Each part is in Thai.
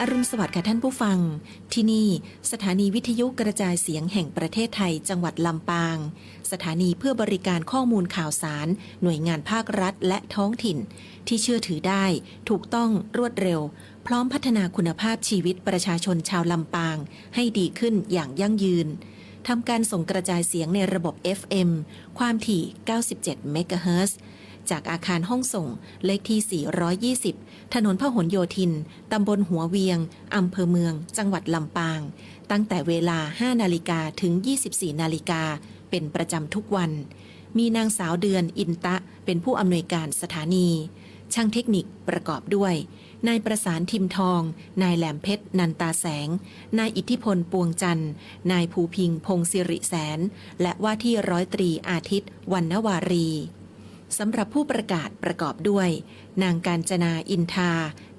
อรุณสวัสดิ์ค่ะท่านผู้ฟังที่นี่สถานีวิทยุกระจายเสียงแห่งประเทศไทยจังหวัดลำปางสถานีเพื่อบริการข้อมูลข่าวสารหน่วยงานภาครัฐและท้องถิ่นที่เชื่อถือได้ถูกต้องรวดเร็วพร้อมพัฒนาคุณภาพชีวิตประชาชนชาวลำปางให้ดีขึ้นอย่างยั่งยืนทำการส่งกระจายเสียงในระบบ FM ความถี่ 97 เมกะเฮิรตซ์จากอาคารห้องส่งเลขที่ 420 ถนนพหลโยธิน ตำบลหัวเวียง อำเภอเมือง จังหวัดลำปาง ตั้งแต่เวลา 5 นาฬิกาถึง 24 นาฬิกา เป็นประจำทุกวัน มีนางสาวเดือนอินตะเป็นผู้อำนวยการสถานี ช่างเทคนิคประกอบด้วย นายประสานทิมทอง นายแหลมเพชรนันตาแสง นายอิทธิพลปวงจันทร์ นายภูพิงพงศิริแสน และว่าที่ร้อยตรีอาทิตย์วรรณวารีสำหรับผู้ประกาศประกอบด้วยนางกาญจนาอินทา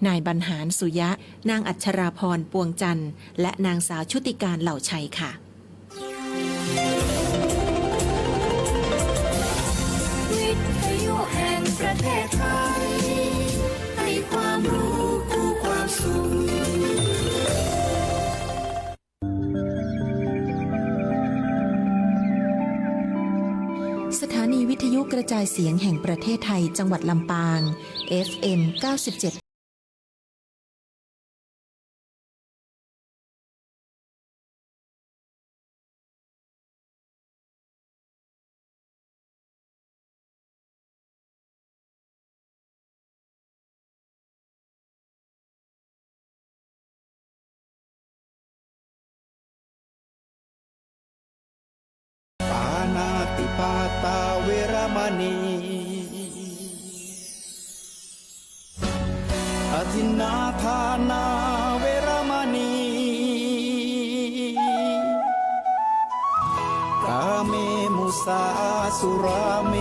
นายบรรหารสุยะนางอัชราพรปวงจันทร์และนางสาวชุติการเหล่าชัยค่ะวิทยุแห่งประเทศไทยให้ความรู้คู่ความสุขสถานีวิทยุกระจายเสียงแห่งประเทศไทยจังหวัดลำปาง FM 97ปานาติปาตาเวรมณีอทินนาทานาเวรมณีกาเมมุสาสุราเม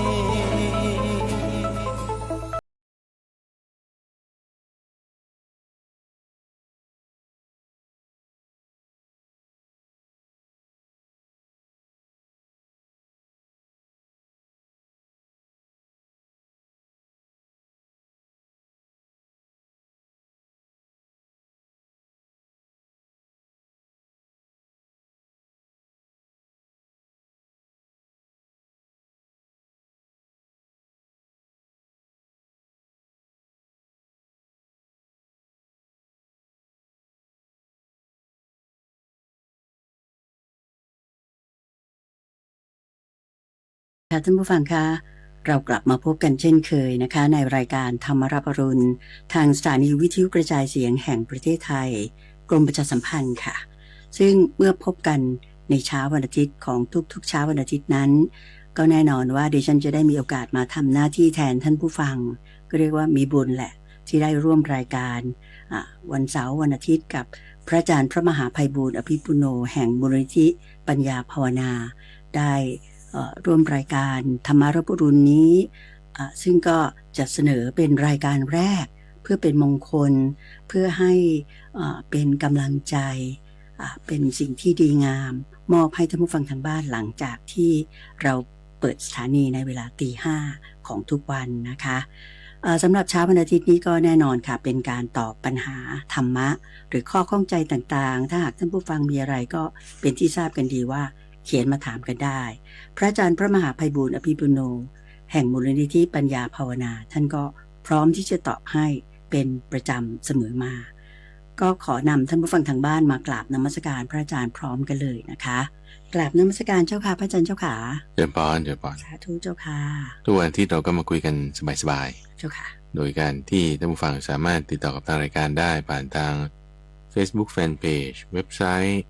ค่ะท่านผู้ฟังคะ เรากลับมาพบกันเช่นเคยนะคะในรายการธรรมรับอรุณทางสถานีวิทยุกระจายเสียงแห่งประเทศไทยกรมประชาสัมพันธ์ค่ะซึ่งเมื่อพบกันในเช้าวันอาทิตย์ของทุกๆเช้าวันอาทิตย์นั้นก็แน่นอนว่าดิฉันจะได้มีโอกาสมาทำหน้าที่แทนท่านผู้ฟังก็เรียกว่ามีบุญแหละที่ได้ร่วมรายการวันเสาร์วันอาทิตย์กับพระอาจารย์พระมหาไพบูลย์อภิปุโนแห่งมูลนิธิปัญญาภาวนาได้ร่วมรายการธรรมรับอรุณนี้ซึ่งก็จะเสนอเป็นรายการแรกเพื่อเป็นมงคลเพื่อให้เป็นกำลังใจเป็นสิ่งที่ดีงามมอบให้ท่านผู้ฟังทางบ้านหลังจากที่เราเปิดสถานีในเวลา 5:00 ของทุกวันนะคะสำหรับเช้าวันอาทิตย์นี้ก็แน่นอนค่ะเป็นการตอบปัญหาธรรมะหรือข้อข้องใจต่างๆถ้าหากท่านผู้ฟังมีอะไรก็เป็นที่ทราบกันดีว่าเขียนมาถามกันได้พระอาจารย์พระมหาไพบูลย์อภิปุโนแห่งมูลนิธิปัญญาภาวนาท่านก็พร้อมที่จะตอบให้เป็นประจำเสมอมาก็ขอนำท่านผู้ฟังทางบ้านมากราบนมัสการพระอาจารย์พร้อมกันเลยนะคะกราบนมัสการเจ้าค่ะพระอาจารย์เจ้าค่ะเจริญพรเจริญพรสาธุเจ้าค่ะทุกวันที่เราก็มาคุยกันสบายๆเจ้าค่ะโดยการที่ท่านผู้ฟังสามารถติดต่อกับทางรายการได้ผ่านทาง Facebook Fanpage เว็บไซต์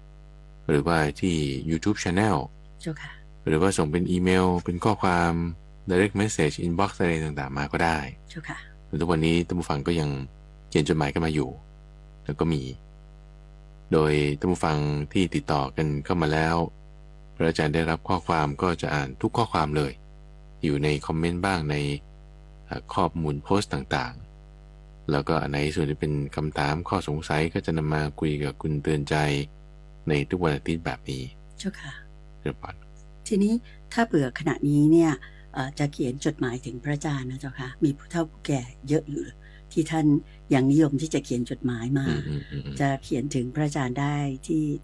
หรือว่าที่ YouTube Channel เจ้าค่ะหรือว่าส่งเป็นอีเมลเป็นข้อความ Direct Message Inbox อะไรต่างๆมาก็ได้เจ้าค่ะทุกวันนี้ท่านผู้ฟังก็ยังเขียนจดหมายกันมาอยู่แล้วก็มีโดยท่านผู้ฟังที่ติดต่อกันเข้ามาแล้วพระอาจารย์ได้รับข้อความก็จะอ่านทุกข้อความเลยอยู่ในคอมเมนต์บ้างในข้อมูลโพสต์ต่างๆแล้วก็ในส่วนที่เป็นคำถามข้อสงสัยก็จะนำมาคุยกับคุณเตือนใจในทุกวันอาทิตย์แบบนี้เจ้าค่ะเรียบร้อยทีนี้ถ้าเผื่อขณะนี้เนี่ยจะเขียนจดหมายถึงพระอาจารย์นะเจ้าค่ะมีผู้เฒ่าผู้แก่เยอะอยู่ที่ท่านยังนิยมที่จะเขียนจดหมายมาจะเขียนถึงพระอาจารย์ได้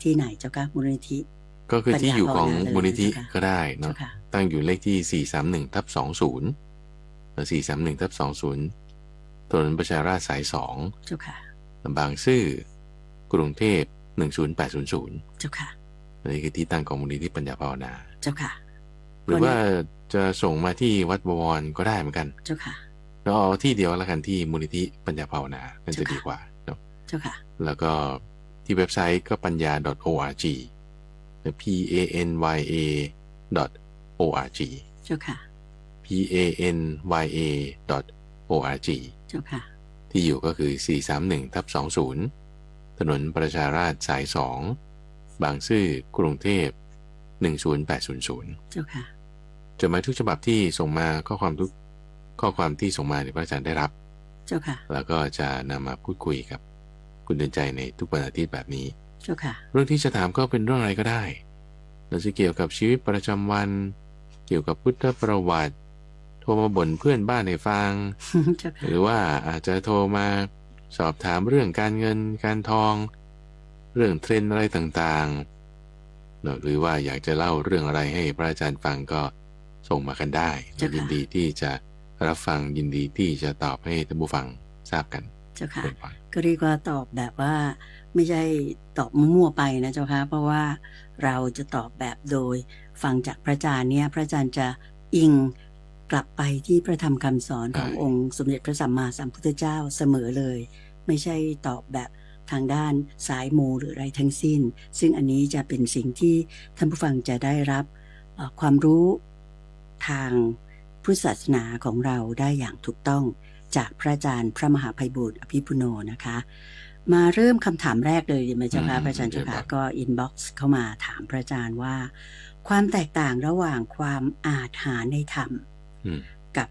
ที่ไหนเจ้าค่ะมูลนิธิก็คือที่อยู่ของมูลนิธิก็ได้เนาะตั้งอยู่เลขที่431/20 431/20ถนนประชาราษฎร์สาย2เจ้าค่ะบางซื่อกรุงเทพ10800เจ้าค่ะนี่คือที่ตั้งของมูลนิธิปัญญาภาวนาเจ้าค่ะหรือว่าจะส่งมาที่วัดบวรก็ได้เหมือนกันเจ้าค่ะเราเอาที่เดียวแล้วกันที่มูลนิธิปัญญาภาวนานั่นจะดีกว่าเนาะเจ้าค่ะแล้วก็ที่เว็บไซต์ก็ปัญญา .org panya.org เจ้าค่ะ panya.org เจ้าค่ะที่อยู่ก็คือ431/20ถนนประชาราษฎร์สาย2บางซื่อกรุงเทพ10800เจ้าค่ะจดหมายทุกฉบับที่ส่งมาข้อความทุกข้อความที่ส่งมาเนี่ยพระอาจารย์ได้รับเจ้าค่ะแล้วก็จะนำมาพูดคุยกับคุณเดินใจในทุกวันอาทิตย์แบบนี้เจ้าค่ะเรื่องที่จะถามก็เป็นเรื่องอะไรก็ได้เราจะเกี่ยวกับชีวิตประจำวันเกี่ยวกับพุทธประวัติโทรมาบ่นเพื่อนบ้านให้ฟัง หรือว่าอาจจะโทรมาสอบถามเรื่องการเงินการทองเรื่องเทรนด์อะไรต่างๆหรือว่าอยากจะเล่าเรื่องอะไรให้พระอาจารย์ฟังก็ส่งมากันได้ยินดีที่จะรับฟังยินดีที่จะตอบให้ท่านผู้ฟังทราบกันเจ้าค่ะก็เรียกว่าตอบแบบว่าไม่ใช่ตอบมั่วๆไปนะเจ้าค่ะเพราะว่าเราจะตอบแบบโดยฟังจากพระอาจารย์เนี่ยพระอาจารย์จะอิงกลับไปที่พระธรรมคำสอนขององค์สมเด็จพระสัมมาสัมพุทธเจ้าเสมอเลยไม่ใช่ตอบแบบทางด้านสายมูหรืออะไรทั้งสิ้นซึ่งอันนี้จะเป็นสิ่งที่ท่านผู้ฟังจะได้รับความรู้ทางพุทธศาสนาของเราได้อย่างถูกต้องจากพระอาจารย์พระมหาไพบูลย์อภิปุโนนะคะมาเริ่มคำถามแรกเลยดีไหมเจ้าค่ะพระอาจารย์เจ้าค่ะก็อินบ็อกซ์เข้ามาถามพระอาจารย์ว่าความแตกต่างระหว่างความอาจหาในธรรมกับ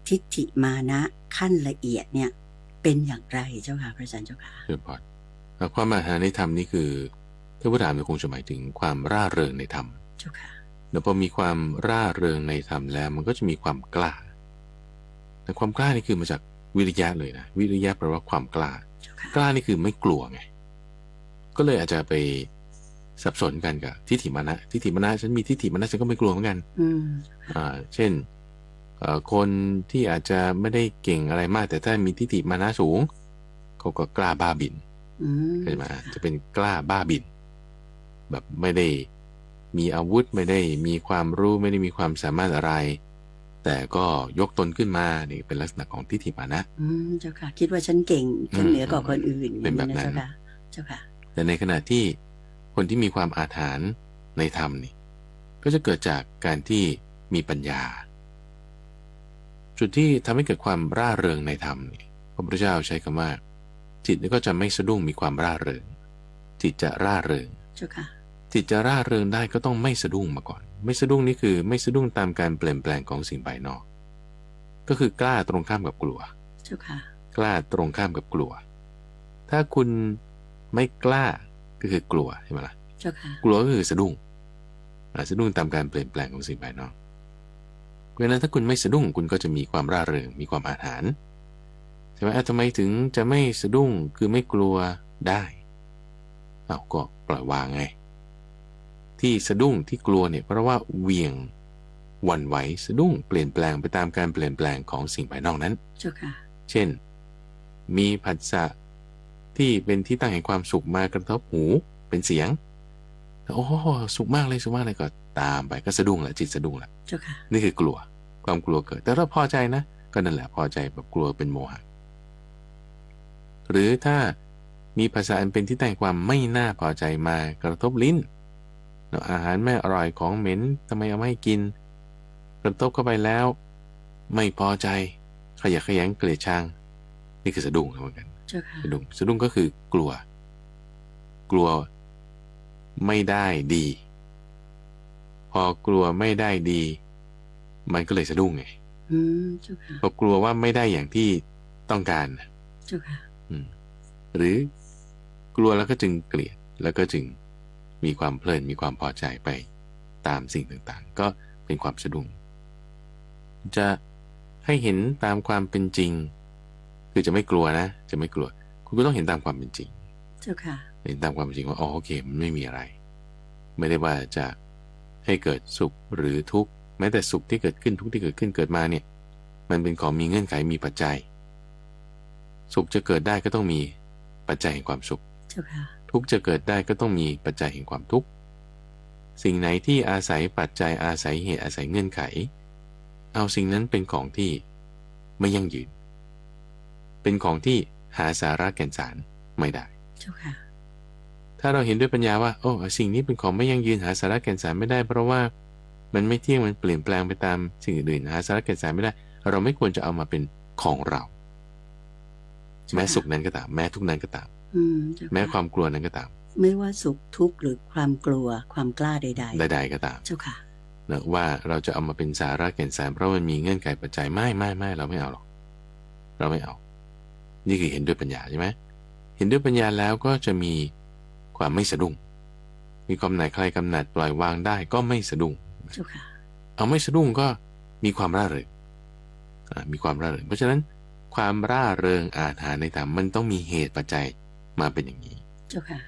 ทิฏฐิมานะขั้นละเอียดเนี่ยเป็นอย่างไรเจ้าค่ะพระอาจารย์เจ้าค่ะเรื่องพอดความอาจหาในธรรมนี่คือถ้าผู้ถามคงจะหมายถึงความร่าเริงในธรรมเจ้าค่ะแล้วพอมีความร่าเริงในธรรมแล้วมันก็จะมีความกล้าแต่ความกล้านี่คือมาจากวิริยะเลยนะวิริยะแปลว่าความกล้ากล้านี่คือไม่กลัวไงก็เลยอาจจะไปสับสนกันกับทิฏฐิมานะทิฏฐิมานะฉันมีทิฏฐิมานะฉันก็ไม่กลัวเหมือนกันเช่นคนที่อาจจะไม่ได้เก่งอะไรมากแต่ถ้ามีทิฏฐิมานะสูงเขาก็กล้าบ้าบินใช่ไหมจะเป็นกล้าบ้าบินแบบไม่ได้มีอาวุธไม่ได้มีความรู้ไม่ได้มีความสามารถอะไร แต่ก็ยกตนขึ้นมานี่เป็นลักษณะของทิฏฐิมานะ เจ้าค่ะคิดว่าฉันเก่งฉันเหนือกว่าคนอื่น เป็นแบบนั้น เจ้าค่ะเจ้าค่ะ แต่ในขณะที่คนที่มีความอาถรรพ์ในธรรมนี่ก็จะเกิดจากการที่มีปัญญา จุดที่ทำให้เกิดความร่าเริงในธรรมนี่พระพุทธเจ้าใช้คำว่าจิตก็จะไม่สะดุ้งมีความร่าเริงจิตจะร่าเริง เจ้าค่ะ จิตจะร่าเริงได้ก็ต้องไม่สะดุ้งมาก่อนไม่สะดุ้งนี่คือไม่สะดุ้งตามการเปลี่ยนแปลงของสิ่งภายนอกก็คือกล้าตรงข้ามกับกลัว เจ้าค่ะ กล้าตรงข้ามกับกลัว ถ้าคุณไม่กล้าก็คือกลัวใช่ไหมล่ะ เจ้าค่ะ กลัวก็คือสะดุ้งสะดุ้งตามการเปลี่ยนแปลงของสิ่งภายนอกเพราะฉะนั้นถ้าคุณไม่สะดุ้งคุณก็จะมีความร่าเริงมีความอาถรรพ์ใช่ไหมทำไมถึงจะไม่สะดุ้งคือไม่กลัวได้ก็ปล่อยวางไงที่สะดุ้งที่กลัวเนี่ยเพราะว่าเหวี่ยงหวั่นไหวสะดุ้งเปลี่ยนแปลงไปตามการเปลี่ยนแปลงของสิ่งภายนอกนั้น เจ้าค่ะ เช่นมีผัสสะที่เป็นที่ตั้งแห่งความสุขมากระทบหูเป็นเสียงโอ้สุขมากเลยสุขมากเลยก็ตามไปก็สะดุ้งแหละจิตสะดุ้งแหละ เจ้าค่ะ นี่คือกลัวความกลัวเกิดแต่ถ้าพอใจนะก็นั่นแหละพอใจแบบกลัวเป็นโมหะหรือถ้ามีภาษาอันเป็นที่ตั้งความไม่น่าพอใจมากระทบลิ้นอาหารไม่อร่อยของเหม็นทำไมเอาไม่กินกระทบเข้าไปแล้วไม่พอใจขยะแขยงเกลียดชังนี่คือสะดุ้งเหมือนกัน เจ้าค่ะ สะดุ้งก็คือกลัวไม่ได้ดีพอกลัวไม่ได้ดีมันก็เลยสะดุ้งไง เจ้าค่ะ พอกลัวว่าไม่ได้อย่างที่ต้องการ เจ้าค่ะ หรือกลัวแล้วก็จึงเกลียดแล้วก็จึงมีความเพลินมีความพอใจไปตามสิ่งต่างๆก็เป็นความสะดุ้งจะให้เห็นตามความเป็นจริงคือจะไม่กลัวนะจะไม่กลัวคุณก็ต้องเห็นตามความเป็นจริง เจ้าค่ะ เห็นตามความเป็นจริงว่าโอเคมันไม่มีอะไรไม่ได้ว่าจะให้เกิดสุขหรือทุกข์แม้แต่สุขที่เกิดขึ้นทุกข์ที่เกิดขึ้นเกิดมาเนี่ยมันเป็นของมีเงื่อนไขมีปัจจัยสุขจะเกิดได้ก็ต้องมีปัจจัยแห่งความสุข เจ้าค่ะ ทุกข์จะเกิดได้ก็ต้องมีปัจจัยแห่งความทุกข์สิ่งไหนที่อาศัยปัจจัยอาศัยเหตุอาศัยเงื่อนไขเอาสิ่งนั้นเป็นของที่ไม่ยั่งยืนเป็นของที่หาสาระแก่นสารไม่ได้ เจ้าค่ะ ถ้าเราเห็นด้วยปัญญาว่าสิ่งนี้เป็นของไม่ยั่งยืนหาสาระแก่นสารไม่ได้เพราะว่ามันไม่เที่ยงมันเปลี่ยนแปลงไปตามสิ่งอื่นหาสาระแก่นสารไม่ได้เราไม่ควรจะเอามาเป็นของเราแม้สุขนั้นก็ตามแม้ทุกข์นั้นก็ตามแม้ความกลัวนั้นก็ตาม ไม่ว่าสุขทุกข์หรือความกลัวความกล้าใดๆ ก็ตาม เจ้าค่ะ นะว่าเราจะเอามาเป็นสาระแก่นสารเพราะมันมีเงื่อนไขปัจจัยไม่เราไม่เอาหรอกเราไม่เอานี่คือเห็นด้วยปัญญาใช่ไหมเห็นด้วยปัญญาแล้วก็จะมีความไม่สะดุ้งมีความหน่ายคลายกำหนัดปล่อยวางได้ก็ไม่สะดุ้ง เจ้าค่ะ เอาไม่สะดุ้งก็มีความร่าเริงมีความร่าเริงเพราะฉะนั้นความร่าเริงอาถรรพ์ในธรรมมันต้องมีเหตุปัจจัยมาเป็นอย่างนี้ เจ้าค่ะ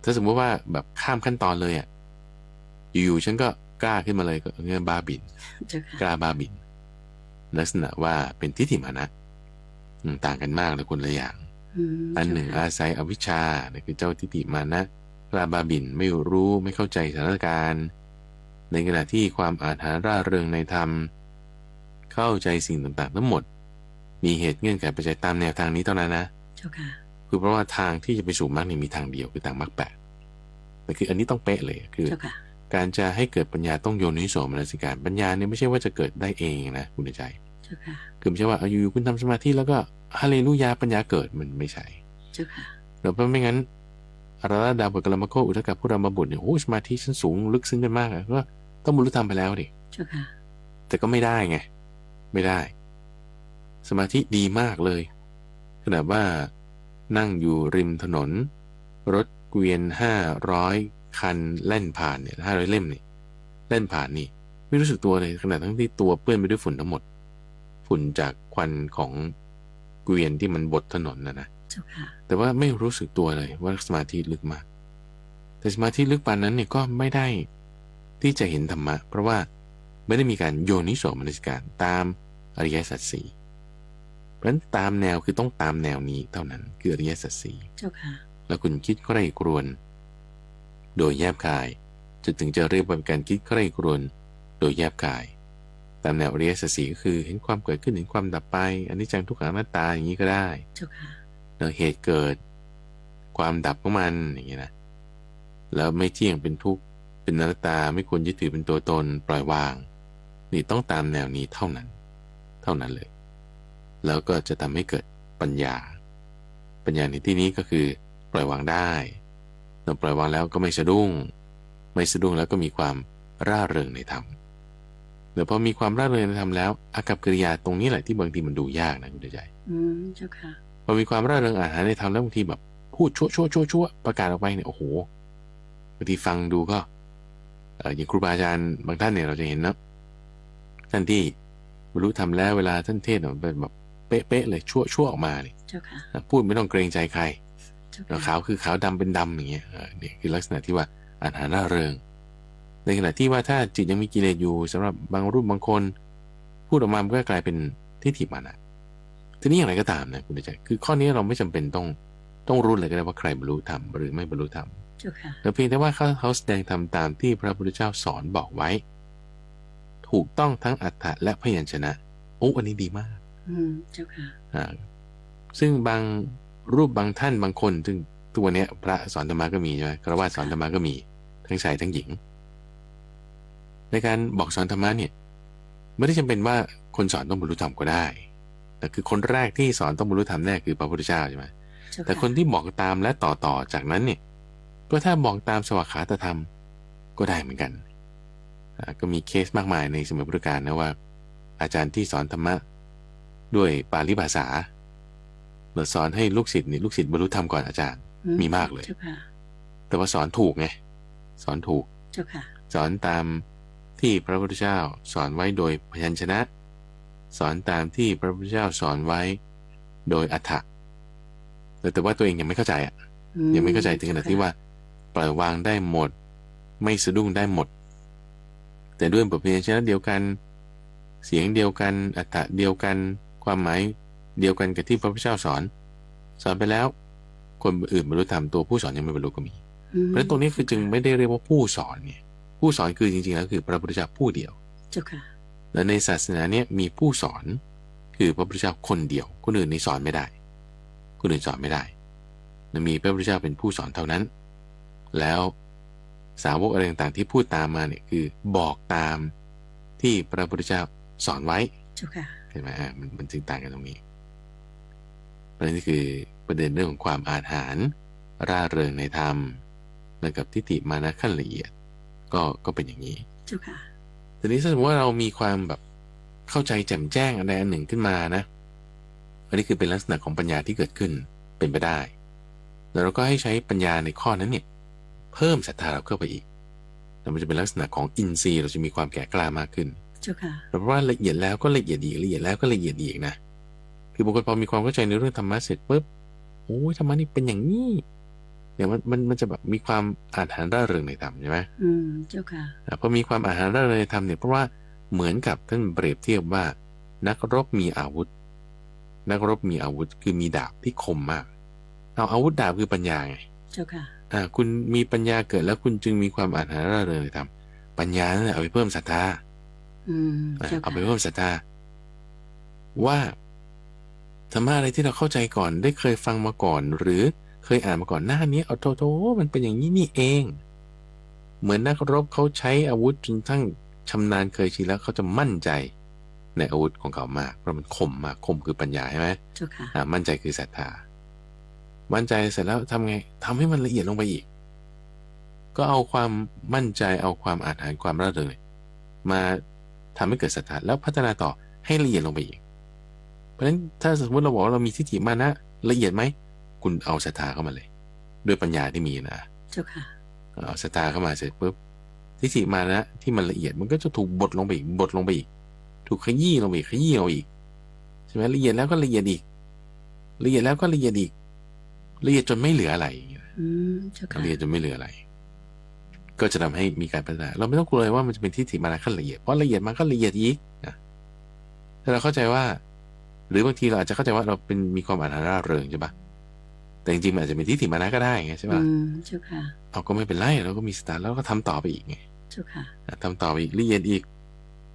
ถ้าสมมติว่าแบบข้ามขั้นตอนเลยอยู่ๆฉันก็กล้าขึ้นมาเลยก็เงี้ยบ้าบิน เจ้าค่ะ กล้าบ้าบินลักษณะว่าเป็นทิฏฐิมานะต่างกันมากเลยคนละอย่างอันหนึ่งอาศัยอวิชชาเนี่ยคือเจ้าทิฏฐิมานะกล้าบ้าบินไม่รู้ไม่เข้าใจสถานการณ์ในขณะที่ความอาถรรพ์ร่าเริงในธรรมเข้าใจสิ่งต่างๆทั้งหมดมีเหตุเงื่อนไขปัจจัยตามแนวทางนี้เท่านั้นนะ เจ้าค่ะ คือเพราะว่าทางที่จะไปสู่มรรคมีทางเดียวคือทางมรรคแปดแต่คืออันนี้ต้องเป๊ะเลยคือ เจ้าค่ะ การจะให้เกิดปัญญาต้องโยนิโสมนสิการปัญญาเนี่ยไม่ใช่ว่าจะเกิดได้เองนะคุณใจ เจ้าค่ะ คือไม่ใช่ว่าอยู่ๆคุณทำสมาธิแล้วก็ฮาเลลูยาปัญญาเกิดมันไม่ใช่ เจ้าค่ะ เราไม่งั้นอรดาบทกลมโคอุทกะพุรามาบุตรเนี่ยโอ้สมาธิชั้นสูงลึกซึ้งกันมากก็ต้องบรรลุธรรมไปแล้วดิ เจ้าค่ะ แต่ก็ไม่ได้ไงไม่ได้สมาธิดีมากเลยขนาดว่านั่งอยู่ริมถนนรถเกวียน500 คันเล่นผ่านเนี่ย500 เล่มเนี่ยเล่นผ่านนี่ไม่รู้สึกตัวเลยขนาดทั้งที่ตัวเปื้อนไปด้วยฝุ่นทั้งหมดฝุ่นจากควันของเกวียนที่มันบดถนนนะ เจ้าค่ะ แต่ว่าไม่รู้สึกตัวเลยว่าสมาธิลึกมากแต่สมาธิลึกปานนั้นเนี่ยก็ไม่ได้ที่จะเห็นธรรมะเพราะว่าไม่ได้มีการโยนิโสมนสิการตามอริยสัจสี่เพราะฉะนั้นตามแนวคือต้องตามแนวนี้เท่านั้นคืออริยสัจสี่ เจ้าค่ะ แล้วคุณคิดใคร่ครวญโดยแยบคายจะถึงจะเรียกว่าเป็นการคิดใคร่ครวญโดยแยบคาย ตามแนวอริยสัจสี่ก็คือเห็นความเกิดขึ้นเห็นความดับไปอนิจจังทุกขังอนัตตาอย่างนี้ก็ได้ เจ้าค่ะ เหตุเกิดความดับของมันอย่างนี้นะแล้วไม่เที่ยงเป็นทุกข์เป็นอนัตตาไม่ควรยึดถือเป็นตัวตนปล่อยวางนี่ต้องตามแนวนี้เท่านั้นเลยแล้วก็จะทำให้เกิดปัญญาในที่นี้ก็คือปล่อยวางได้เราปล่อยวางแล้วก็ไม่สะดุ้งแล้วก็มีความร่าเริงในธรรมเดี๋ยวพอมีความร่าเริงในธรรมแล้วอากัปกิริยาตรงนี้แหละที่บางทีมันดูยากนะคุณใจ เจ้าค่ะ พอมีความร่าเริงอาหารในธรรมแล้วบางทีแบบพูดชั่วประกาศออกไปเนี่ยโอ้โหบางทีฟังดูก็อย่างครูบาอาจารย์บางท่านเนี่ยเราจะเห็นนะท่านที่บรรลุธรรมแล้วเวลาท่านเทศน์เป็นแบบเป๊ะเลยชั่วออกมาเนี่ย เจ้าค่ะ พูดไม่ต้องเกรงใจใคร เจ้าค่ะ ขาวคือขาวดำเป็นดำอย่างเงี้ยนี่คือลักษณะที่ว่าอาหารร่าเริงในขณะที่ว่าถ้าจิตยังมีกิเลสอยู่สำหรับบางรูปบางคนพูดออกมามันก็กลายเป็นทิฏฐิมานะทีนี้อย่างไรก็ตามนะคุณใจคือข้อนี้เราไม่จำเป็นต้องรู้เลยก็ได้ว่าใครบรรลุธรรมหรือไม่บรรลุธรรม เจ้าค่ะ แต่เพียงแต่ว่าเขาแสดงธรรมตามที่พระพุทธเจ้าสอนบอกไว้ถูกต้องทั้งอรรถะและพยัญชนะโอ้อันนี้ดีมาก เจ้าค่ะ ซึ่งบางรูปบางท่านบางคนซึ่งทุกวันนี้พระสอนธรรมะก็มีใช่ไหมฆราวาสสอนธรรมะก็มีทั้งชายทั้งหญิงในการบอกสอนธรรมะเนี่ยไม่ได้จำเป็นว่าคนสอนต้องบรรลุธรรมก็ได้แต่คือคนแรกที่สอนต้องบรรลุธรรมแน่คือพระพุทธเจ้าใช่ไหมแต่คนที่บอกตามและต่อจากนั้นเนี่ยก็ถ้าบอกตามสวากขาตธรรมก็ได้เหมือนกันก็มีเคสมากมายในสมัยพุทธกาลนะว่าอาจารย์ที่สอนธรรมะด้วยปาลีภาษาเราสอนให้ลูกศิษย์บรรลุธรรมก่อนอาจารย์มีมากเลยแต่ว่าสอนถูกไงสอนถูกสอนตามที่พระพุทธเจ้าสอนไว้โดยพยัญชนะสอนตามที่พระพุทธเจ้าสอนไว้โดยอรรถะแต่ว่าตัวเองยังไม่เข้าใจยังไม่เข้าใจถึงขนาดที่ว่าปล่อยวางได้หมดไม่สะดุ้งได้หมดแต่ด้วยบทพยัญชนะเดียวกันเสียงเดียวกันอรรถะเดียวกันความหมายเดียวกันกับที่พระพุทธเจ้าสอนไปแล้วคนอื่นบรรลุธรรมตัวผู้สอนยังไม่บรรลุก็มีเพราะฉะนั้นตรงนี้คือจึงไม่ได้เรียกว่าผู้สอนเนี่ยผู้สอนคือจริงๆแล้วคือพระพุทธเจ้าผู้เดียวเจ้าค่ะและในศาสนาเนี่ยมีผู้สอนคือพระพุทธเจ้าคนเดียวคนอื่นนี่สอนไม่ได้คนอื่นสอนไม่ได้มีพระพุทธเจ้าเป็นผู้สอนเท่านั้นแล้วสาวกอะไรต่างๆที่พูดตามมาเนี่ยคือบอกตามที่พระพุทธเจ้าสอนไว้เจ้าค่ะเห็นไหมมันจึงต่างกันตรงนี้เพราะนี่คือประเด็นเรื่องของความอาถรรพ์ร่าเริงในธรรมและกับทิฏฐิมานะขั้นละเอียดก็เป็นอย่างนี้เจ้าค่ะทีนี้ถ้าสมมติว่าเรามีความแบบเข้าใจแจ่มแจ้งอะไรอันหนึ่งขึ้นมานะอันนี้คือเป็นลักษณะของปัญญาที่เกิดขึ้นเป็นไปได้แล้วเราก็ให้ใช้ปัญญาในข้อนั้นเนี่ยเพิ่มศรัทธาเราเข้าไปอีกแล้วมันจะเป็นลักษณะของอินทรีย์เราจะมีความแก่กล้ามากขึ้นเจ้าค่ะเพราะว่าละเอียดแล้วก็ละเอียดอีกละเอียดแล้วก็ละเอียดอีกนะคือบางคนพอมีความเข้าใจในเรื่องธรรมะเสร็จปุ๊บโอ้ยธรรมะนี่เป็นอย่างนี้เดี๋ยวมันจะแบบมีความอาถรรพ์ร่าเริงในธรรมใช่ไหมเจ้าค่ะพอมีความอาถรรพ์ร่าเริงในธรรมเนี่ยเพราะว่าเหมือนกับท่านเปรียบเทียบว่านักรบมีอาวุธคือมีดาบที่คมมากเอาอาวุธดาบคือปัญญาไงเจ้าค่ะคุณมีปัญญาเกิดแล้วคุณจึงมีความอาถรรพ์ร่าเริงในธรรมปัญญานั่นแหละเอาไปเพิ่มศรัทธาเอาไปเพิ่มศรัทธาว่าธรรมะอะไรที่เราเข้าใจก่อนได้เคยฟังมาก่อนหรือเคยอ่านมาก่อนหน้านี้เอาโตมันเป็นอย่างนี้นี่เองเหมือนนักรบเขาใช้อาวุธจนทั้งชำนาญเคยชินแล้วเขาจะมั่นใจในอาวุธของเขามากเพราะมันคมมากคมคือปัญญาใช่ไหมเจ้าค่ะมั่นใจคือศรัทธามั่นใจเสร็จแล้วทำไงทำให้มันละเอียดลงไปอีกก็เอาความมั่นใจเอาความอาถรรพ์ความร่าเริงมาทำให้เกิดศรัทธาแล้วพัฒนาต่อให้ละเอียดลงไปอีกเพราะฉะนั้นถ้าสมมติเราบอกว่าเรามีทิฏฐิมานะละเอียดไหมคุณเอาศรัทธาเข้ามาเลยด้วยปัญญาที่มีนะเจ้าค่ะเอาศรัทธาเข้ามาเสร็จปุ๊บทิฏฐิมานะที่มันละเอียดมันก็จะถูกบดลงไปอีกถูกขยี้ลงไปอีกใช่ไหมละเอียดแล้วก็ละเอียดอีกละเอียดแล้วก็ละเอียดอีกละเอียดจนไม่เหลืออะไรละเอียดจนไม่เหลืออะไรก็จะทำให้มีการพัฒนาเราไม่ต้องกลัวเลยว่ามันจะเป็นทิฏฐิมานะขั้นละเอียดเพราะละเอียดมันก็ละเอียดอีกนะถ้าเราเข้าใจว่าหรือบางทีเราอาจจะเข้าใจว่าเราเป็นมีความอาถรรพ์ร่าเริงใช่ปะแต่จริงๆมันอาจจะเป็นทิฏฐิมานะก็ได้ไงใช่ปะเจ้าค่ะเอาก็ไม่เป็นไรเราก็มีสตาร์แล้วก็ทำต่อไปอีกไงเจ้าค่ะทำต่อไปอีกละเอียดอีก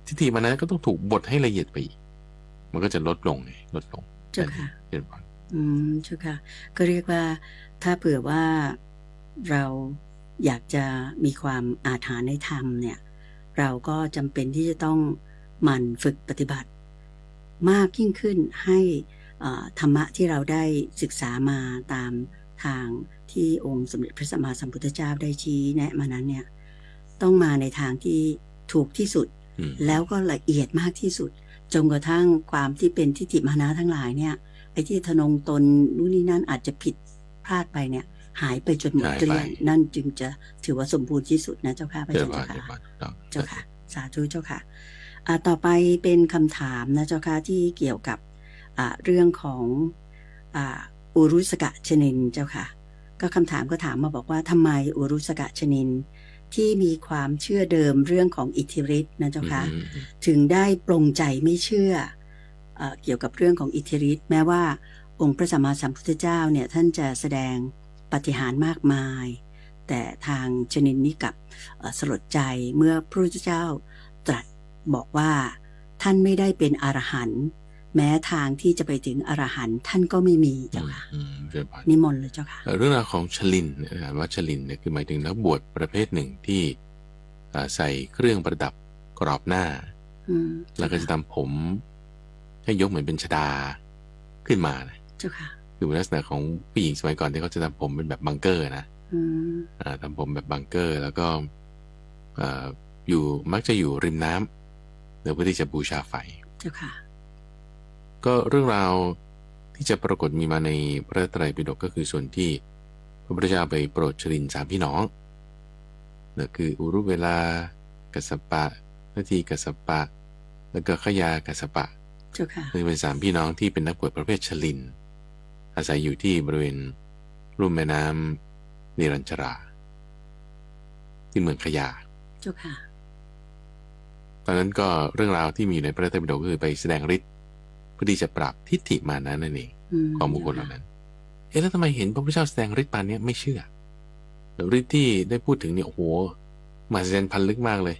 ทิฏฐิมานะก็ต้องถูกบดให้ละเอียดไปอีกมันก็จะลดลงไงลดลง เจ้าค่ะ เห็นปะ เจ้าค่ะก็เรียกว่าถ้าเผื่อว่าเราอยากจะมีความอาถรรพ์ในธรรมเนี่ยเราก็จำเป็นที่จะต้องหมั่นฝึกปฏิบัติมากยิ่งขึ้นให้ธรรมะที่เราได้ศึกษามาตามทางที่องค์สมเด็จพระสัมมาสัมพุทธเจ้าได้ชี้แนะมานั้นเนี่ยต้องมาในทางที่ถูกที่สุดแล้วก็ละเอียดมากที่สุดจนกระทั่งความที่เป็นทิฏฐิมานะทั้งหลายเนี่ยไอ้ที่ทะนงตนนู่นนี่นั่นอาจจะผิดพลาดไปเนี่ยหายไปจนหมดเกลี้ยงนั่นจึงจะถือว่าสมบูรณ์ที่สุดนะเจ้าค่ะพระอาจารย์เจ้าค่ะเจ้าค่ะสาธุเจ้าค่ะต่อไปเป็นคำถามนะเจ้าค่ะที่เกี่ยวกับเรื่องของอุรุสกะชนินเจ้าค่ะก็คำถามก็ถามมาบอกว่าทำไมอุรุสกะชนินที่มีความเชื่อเดิมเรื่องของอิทธิฤทธิ์นะเจ้าค่ะถึงได้ปรงใจไม่เชื่อเกี่ยวกับเรื่องของอิทธิฤทธิ์แม้ว่าองค์พระสัมมาสัมพุทธเจ้าเนี่ยท่านจะแสดงปาฏิหาริย์มากมายแต่ทางชนินนี้กับสลดใจเมื่อพระพุทธเจ้าตรัสบอกว่าท่านไม่ได้เป็นอรหันต์แม้ทางที่จะไปถึงอรหันต์ท่านก็ไม่มีเจ้าค่ะนิมนต์เลยเจ้าค่ะเรื่องราวของชลินว่าชลินเนี่ยคือหมายถึงนักบวชประเภทหนึ่งที่ใส่เครื่องประดับกรอบหน้าแล้วก็จะทำผมให้ยกเหมือนเป็นชดาขึ้นมานะเจ้าค่ะคือลักษณะของผู้หญิงสมัยก่อนที่เขาจะทำผมเป็นแบบบังเกอร์นะทำผมแบบบังเกอร์แล้วก็อยู่มักจะอยู่ริมน้ำเพื่อที่จะบูชาไฟเจ้าค่ะก็เรื่องราวที่จะปรากฏมีมาในพระไตรปิฎกก็คือส่วนที่พระพุทธเจ้าไปโปรดชลินสามพี่น้องนั่นคืออุรุเวลากัสสปะนาทีกัสสปะแล้วก็ขยากัสสปะคือเป็นสามพี่น้องที่เป็นนักบวชประเภทชลินอาศัยอยู่ที่บริเวณลุ่มแม่น้ำเนรัญชราที่เมืองขยาเจ้าค่ะตอนนั้นก็เรื่องราวที่มีในพระไตรปิฎกก็คือไปแสดงฤทธิ์เพื่อที่จะปราบทิฏฐิมานะนั่นเองของบุคคลเหล่านั้นแล้วทำไมเห็นพระพุทธเจ้าแสดงฤทธิ์ปานนี้ไม่เชื่อฤทธิ์ที่ได้พูดถึงเนี่ยโอ้โหมหัศจรรย์พันลึกมากเลย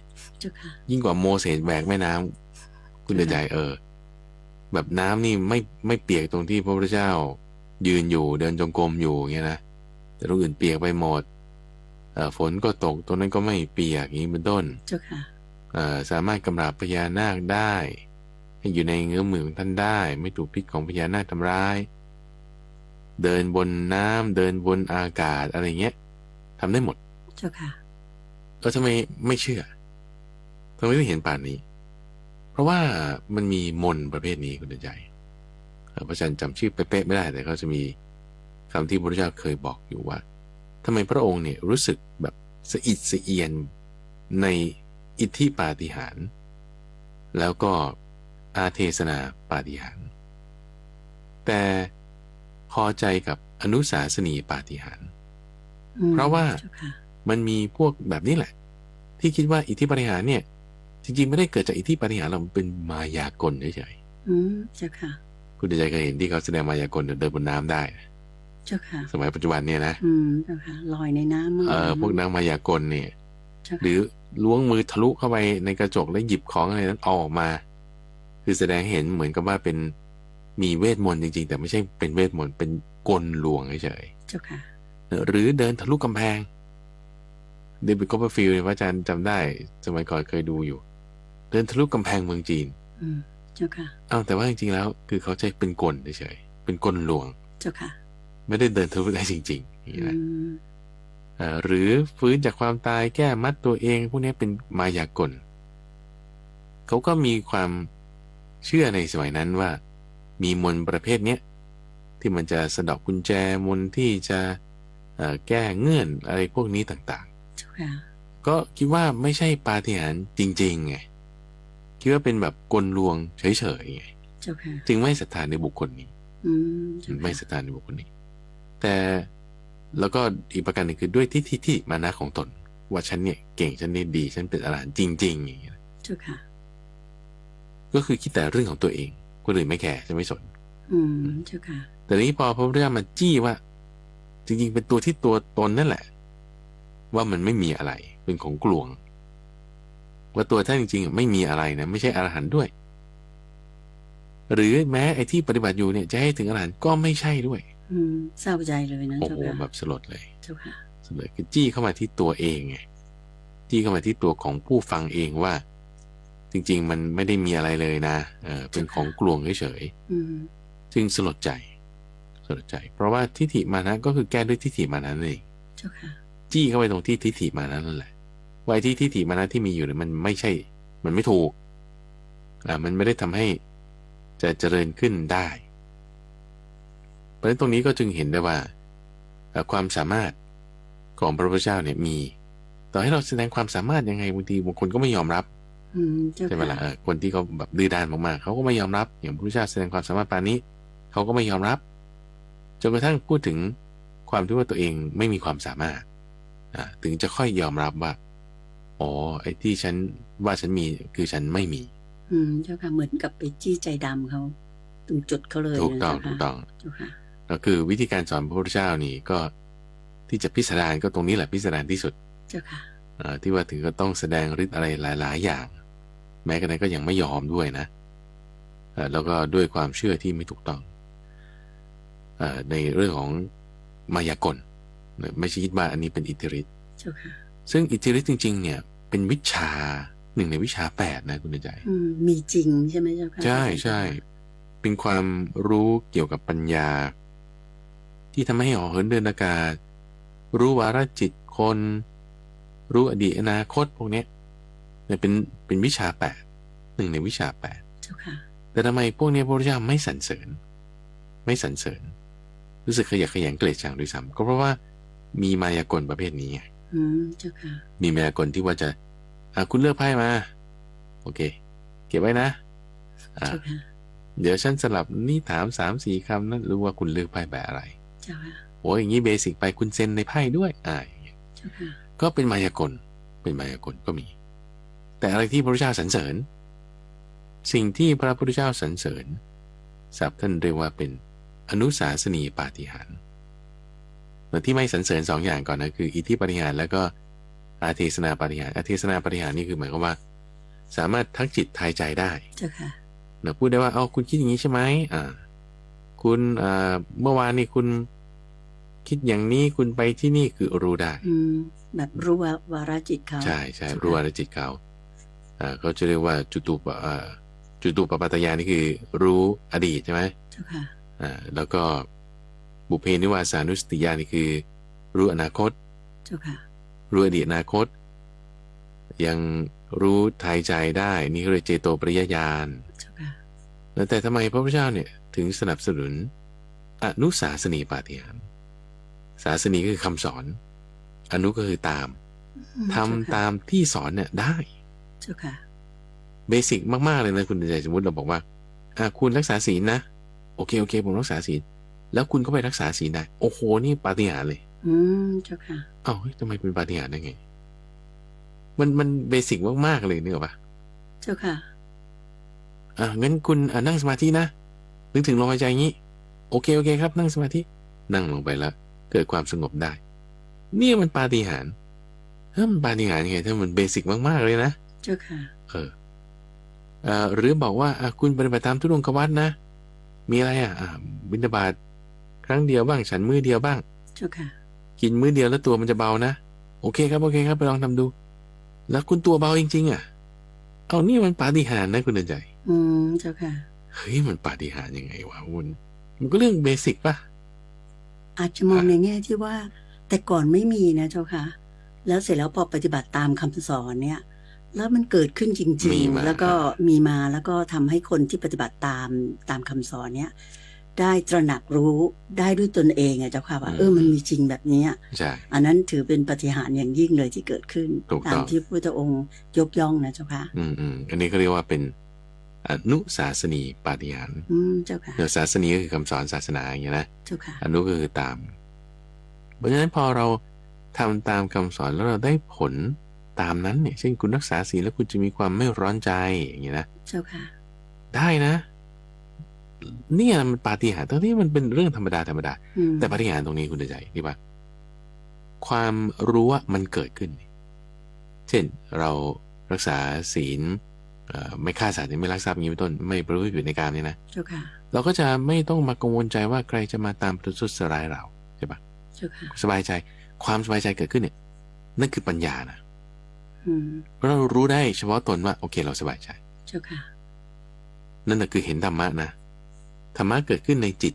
ยิ่งกว่าโมเสสแบกแม่น้ำคุณเดือดใจแบบน้ำนี่ไม่เปียกตรงที่พระพุทธเจ้ายืนอยู่เดินจงกรมอยู่เงี้ยนะแต่ตรงอื่นเปียกไปหมดฝนก็ตกตรงนั้นก็ไม่เปียกอย่างนี้เป็นต้นสามารถกำราบพญานาคได้ให้อยู่ในเงื้อมมือของท่านได้ไม่ถูกพิษของพญานาคทำร้ายเดินบนน้ำเดินบนอากาศอะไรเงี้ยทำได้หมดเจ้าค่ะทำไมไม่เชื่อทำไมไม่เห็นป่านนี้เพราะว่ามันมีมนต์ประเภทนี้คุณใจพระอาจารย์จำชื่อเป๊ะๆไม่ได้แต่เขาจะมีคำที่พระพุทธเจ้าเคยบอกอยู่ว่าทำไมพระองค์เนี่ยรู้สึกแบบสะอิดสะเอียนในอิทธิปาฏิหาริย์แล้วก็อาเทศนาปาฏิหาริย์แต่พอใจกับอนุสาสนีปาฏิหาริย์เพราะว่ามันมีพวกแบบนี้แหละที่คิดว่าอิทธิปาฏิหาริย์เนี่ยจริงๆไม่ได้เกิดจากอิทธิปาฏิหาริย์เราเป็นมายากลเฉยๆเจ้าค่ะคุณใจเคยเห็นที่เขาแสดงมายากลเดินบนน้ำได้เจ้าค่ะสมัยปัจจุบันเนี่ยนะเจ้าค่ะลอยในน้ำพวกนางมายากลเนี่ยหรือล้วงมือทะลุเข้าไปในกระจกแล้วหยิบของอะไรนั้นออกมาคือแสดงเห็นเหมือนกับว่าเป็นมีเวทมนต์จริงๆแต่ไม่ใช่เป็นเวทมนต์เป็นกลลวงเฉยๆเจ้าค่ะหรือเดินทะลุกำแพงเดวิดคอปเปอร์ฟิลด์พระอาจารย์จำได้สมัยก่อนเคยดูอยู่เดินทะลุกำแพงเมืองจีนเจ้าค่ะแต่ว่าจริงๆแล้วคือเขาใช้เป็นกลเฉยๆเป็นกลลวงเจ้าค่ะไม่ได้เดินทะลุได้จริงๆอย่างนี้นะหรือฟื้นจากความตายแก้มัดตัวเองพวกนี้เป็นมายากลเขาก็มีความเชื่อในสมัยนั้นว่ามีมนต์ประเภทนี้ที่มันจะสะดอกกุญแจมนต์ที่จะแก้เงื่อนอะไรพวกนี้ต่างๆก็คิดว่าไม่ใช่ปาฏิหาริย์จริงๆไงคิดว่าเป็นแบบกลลวงเฉยๆไงจึงไม่ศรัทธาในบุคคลนี้ไม่ศรัทธาในบุคคลนี้แต่แล้วก็อีกประการหนึ่งคือด้วยที่มานะของตนว่าฉันเนี่ยเก่งฉันเนี่ยดีฉันเป็นอรหันต์จริงๆอย่างเงี้ยก็คือคิดแต่เรื่องของตัวเองคนอื่นไม่แคร์จะไม่สนเจ้าค่ะแต่นี้พอพระพุทธเจ้ามาจี้ว่าจริงๆเป็นตัวตนนั่นแหละว่ามันไม่มีอะไรเป็นของกลวง ว่าตัวท่านจริงๆไม่มีอะไรนะไม่ใช่อรหันต์ด้วยหรือแม้ไอ้ที่ปฏิบัติอยู่เนี่ยจะให้ถึงอรหันต์ก็ไม่ใช่ด้วย เศร้าใจเลยนะ โอ้ เจ้า โห ค่ะ แบบสลดเลย เจ้าค่ะ สลดคือจี้เข้ามาที่ตัวเองไงจี้เข้ามาที่ตัวของผู้ฟังเองว่า จริงๆมันไม่ได้มีอะไรเลยนะเป็นของกลวงเฉยๆจึงสลดใจ เพราะว่าทิฏฐิมานะก็คือแก้ด้วยทิฏฐิมานะนั่นเอง เจ้าค่ะ จี้เข้าไปตรงที่ทิฏฐิมานะนั่นแหละว่าที่ทิฏฐิมานะที่มีอยู่เนี่ยมันไม่ใช่มันไม่ถูกมันไม่ได้ทำให้จะเจริญขึ้นได้เพราะฉะนั้นตรงนี้ก็จึงเห็นได้ว่าความสามารถของพระพุทธเจ้าเนี่ยมีต่อให้เราแสดงความสามารถยังไงบางทีบางคนก็ไม่ยอมรับใช่ไหมล่ะคนที่เขาแบบดื้อด้านมากๆเขาก็ไม่ยอมรับอย่างพระพุทธเจ้าแสดงความสามารถปานนี้เขาก็ไม่ยอมรับจนกระทั่งพูดถึงความที่ว่าตัวเองไม่มีความสามารถถึงจะค่อยยอมรับว่าอ๋อไอ้ที่ฉันว่าฉันมีคือฉันไม่มีเจ้าค่ะเหมือนกับไปจี้ใจดำเขาตรงจุดเขาเลยถูกต้องเจ้าค่ะก็คือวิธีการสอนพระพุทธเจ้านี่ก็ที่จะพิสดารก็ตรงนี้แหละพิสดารที่สุดเจ้าค่ะที่ว่าถึงก็ต้องแสดงฤทธิ์อะไรหลายๆอย่างแม้กระนั้นก็ยังไม่ยอมด้วยนะแล้วก็ด้วยความเชื่อที่ไม่ถูกต้องในเรื่องของมายากลไม่ใช่คิดว่าอันนี้เป็นอิทธิฤทธิ์เจ้าค่ะซึ่งอิทธิฤทธิ์จริงๆเนี่ยเป็นวิชาหนึ่งในวิชา8นะคุณใจมีจริงใช่ไหมเจ้าค่ะใช่เป็นความรู้เกี่ยวกับปัญญาที่ทำให้เหาะเหินเดินอากาศรู้วาระจิตคนรู้อดีตอนาคตพวกนี้เนี่ยเป็นวิชา8หนึ่งในวิชา8เจ้าค่ะแต่ทำไมพวกนี้พระพุทธเจ้าไม่สรรเสริญรู้สึกขยะแขยงเกลียดชังด้วยซ้ำก็เพราะว่ามีมายากลประเภทนี้ไงเจ้าค่ะมีมายากลที่ว่าจะคุณเลือกไพ่มาโอเคเก็บไว้นะเดี๋ยวฉันสลับนี่ถาม 3-4 คำนั้นรู้ว่าคุณเลือกไพ่แบบอะไรเจ้าค่ะโอ้ยอย่างนี้เบสิกไปคุณเซ็นในไพ่ด้วยอย่างเงี้ยเจ้าค่ะก็เป็นมายากลก็มีแต่อะไรที่พระพุทธเจ้าสรรเสริญสิ่งที่พระพุทธเจ้าสรรเสริญศัพท์ท่านเรียกว่าเป็นอนุสาสนีปาฏิหาริย์ที่ไม่สรรเสริญ2อย่างก่อนนะคืออิทธิปาฏิหาริย์แล้วก็อาเทศนาปาฏิหาริย์อาเทศนาปาฏิหาริย์นี่คือหมายความว่าสามารถทักจิตทายใจได้เจ้าค่ะพูดได้ว่าคุณคิดอย่างนี้ใช่ไหมคุณเมื่อวานนี้คุณคิดอย่างนี้คุณไปที่นี่คือรู้ได้แบบรู้วาระจิตเขาใช่รู้วาระจิตเขาเขาจะเรียกว่าจุตูปปัตตญาณนี่คือรู้อดีตใช่ไหมเจ้าค่ะแล้วก็บุพเพนิวาสานุสติญาณนี่คือรู้อนาคตเจ้าค่ะรู้อดีตอนาคตยังรู้ทายใจได้นี่เรียกเจโตปริยญาณเจ้าค่ะแล้วแต่ทำไมพระพุทธเจ้าเนี่ยถึงสนับสนุนอนุสาสนีปาฏิหาริย์ศาสนีก็คือคำสอนอนุก็คือตามทำตามที่สอนเนี่ยได้เจ้าค่ะเบสิกมากๆเลยนะคุณใจสมมติเราบอกว่าคุณรักษาศีลนะโอเคผมรักษาศีลแล้วคุณก็ไปรักษาศีลได้โอ้โหนี่ปาฏิหาริย์เลยเจ้าค่ะทำไมเป็นปาฏิหาริย์ได้ไงมันเบสิกมากๆเลยนึกออกปะเจ้าค่ะงั้นคุณนั่งสมาธินะนึกถึงลมหายใจอย่างนี้โอเคครับนั่งสมาธินั่งลงไปแล้วเกิดความสงบได้นี่มันปาฏิหาริย์มันปาฏิหาริย์ยังไงถ้ามันเบสิกมากๆเลยนะเจ้าค่ะหรือบอกว่าคุณปฏิบัติตามทุดงควัตรนะมีอะไรบิณฑบาตครั้งเดียวบ้างฉันมื้อเดียวบ้างเจ้าค่ะกินมื้อเดียวแล้วตัวมันจะเบานะโอเคครับไปลองทำดูแล้วคุณตัวเบาจริงๆนี่มันปาฏิหาริย์นะคุณเดินใจเจ้าค่ะเฮ้ยมันปาฏิหาริย์ยังไงวะมันก็เรื่องเบสิกป่ะอาจจะมองในแง่ที่ว่าแต่ก่อนไม่มีนะเจ้าค่ะแล้วเสร็จแล้วพอปฏิบัติตามคำสอนเนี่ยแล้วมันเกิดขึ้นจริงๆแล้วก็มีมาแล้วก็ทำให้คนที่ปฏิบัติตามคำสอนเนี่ยได้ตระหนักรู้ได้ด้วยตนเองเจ้าค่ะว่ามันมีจริงแบบนี้อันนั้นถือเป็นปาฏิหาริย์อย่างยิ่งเลยที่เกิดขึ้นตามที่พระพุทธองค์ยกย่องนะเจ้าค่ะอันนี้ก็เรียกว่าเป็นอนุศาสนีปาฏิหาริย์เจ้าค่ะศาสนีก็คือคำสอนศาสนาอย่างนี้นะเจ้าค่ะอนุก็คือตามเพราะฉะนั้นพอเราทำตามคำสอนแล้วเราได้ผลตามนั้นเนี่ยเช่นคุณรักษาศีลแล้วคุณจะมีความไม่ร้อนใจอย่างนี้นะเจ้าค่ะได้นะเนี่ยมันปาฏิหาริย์ตรงนี้มันเป็นเรื่องธรรมดาแต่ปาฏิหาริย์ตรงนี้คุณใจที่ว่าความรู้ว่ามันเกิดขึ้นเช่นเรา รักษาศีลไม่ฆ่าสัตว์ไม่ลักทรัพย์อย่างนี้เป็นต้นไม่ประพฤติผิดในกามนี่นะ เจ้าค่ะ เราก็จะไม่ต้องมากังวลใจว่าใครจะมาตามประทุษร้ายเราใช่ปะ เจ้าค่ะ สบายใจความสบายใจเกิดขึ้นเนี่ยนั่นคือปัญญานะ อืม เพราะเรารู้ได้เฉพาะตนว่าโอเคเราสบายใจ เจ้าค่ะ นั่นแหละคือเห็นธรรมะนะธรรมะเกิดขึ้นในจิต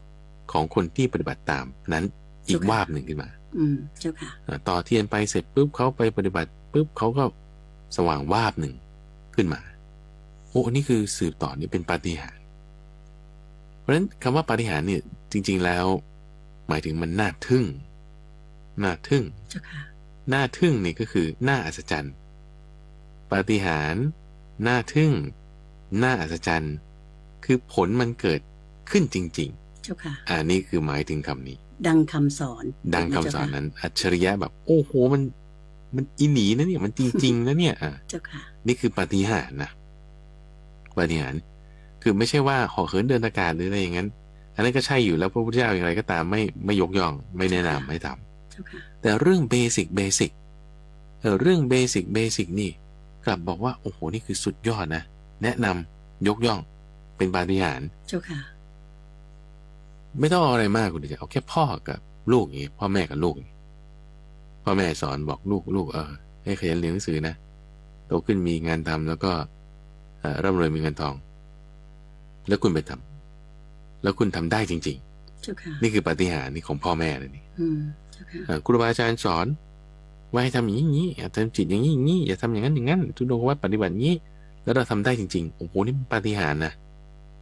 ของคนที่ปฏิบัติตามนั้นอีกวาบหนึ่งขึ้นมา อืม เจ้าค่ะ ต่อเทียนไปเสร็จปุ๊บเขาไปปฏิบัติปุ๊บเขาก็สว่างวาบหนึ่งขึ้นมาโอ้นี่คือสืบต่อนี่เป็นปาฏิหาริย์เพราะฉะนั้นคำว่าปาฏิหาริย์เนี่ยจริงๆแล้วหมายถึงมันน่าทึ่งน่าทึ่ง เจ้าค่ะ น่าทึ่งนี่ก็คือน่าอัศจรรย์ปาฏิหาริย์น่าทึ่งน่าอัศจรรย์คือผลมันเกิดขึ้นจริง เจ้าค่ะ ๆนี่คือหมายถึงคำนี้ ดังคำสอน ดังคำสอนนั้นอัจฉริยะแบบโอ้โหมันอีหลีนะเนี่ยมันจริงๆนะเนี่ยเจ้าค่ะ นี่คือปาฏิหาริย์นะปาฏิหาริย์คือไม่ใช่ว่าห่อเหินเดินอากาศหรืออะไรอย่างนั้นอันนั้นก็ใช่อยู่แล้วพระพุทธเจ้าอย่างไรก็ตามไม่ยกย่องไม่แนะนำไม่ทำ เจ้าค่ะ แต่เรื่องเบสิกเรื่องเบสิกนี่กลับบอกว่าโอ้โหนี่คือสุดยอดนะแนะนำยกย่องเป็นปาฏิหาริย์ เจ้าค่ะ ไม่ต้องเอาอะไรมากคุณจะเอาแค่พ่อกับลูกอย่างนี้พ่อแม่กับลูกพ่อแม่สอนบอกลูกให้ขยันเรียนหนังสือนะโตขึ้นมีงานทำแล้วก็ร่ำรวยมีเงินทอง แล้วคุณไปทำแล้วคุณทำได้จริง เจ้าค่ะ ๆนี่คือปาฏิหาริย์นี่ของพ่อแม่เลยนี่ อืม เจ้าค่ะ ครูบาอาจารย์สอนว่าให้ทำอย่างนี้อย่าทำจิตอย่างนี้อย่าทำอย่างนั้นทุดงวัดปฏิบัติอย่างนี้แล้วเราทำได้จริงๆโอ้โหนี่เป็นปาฏิหาริย์นะ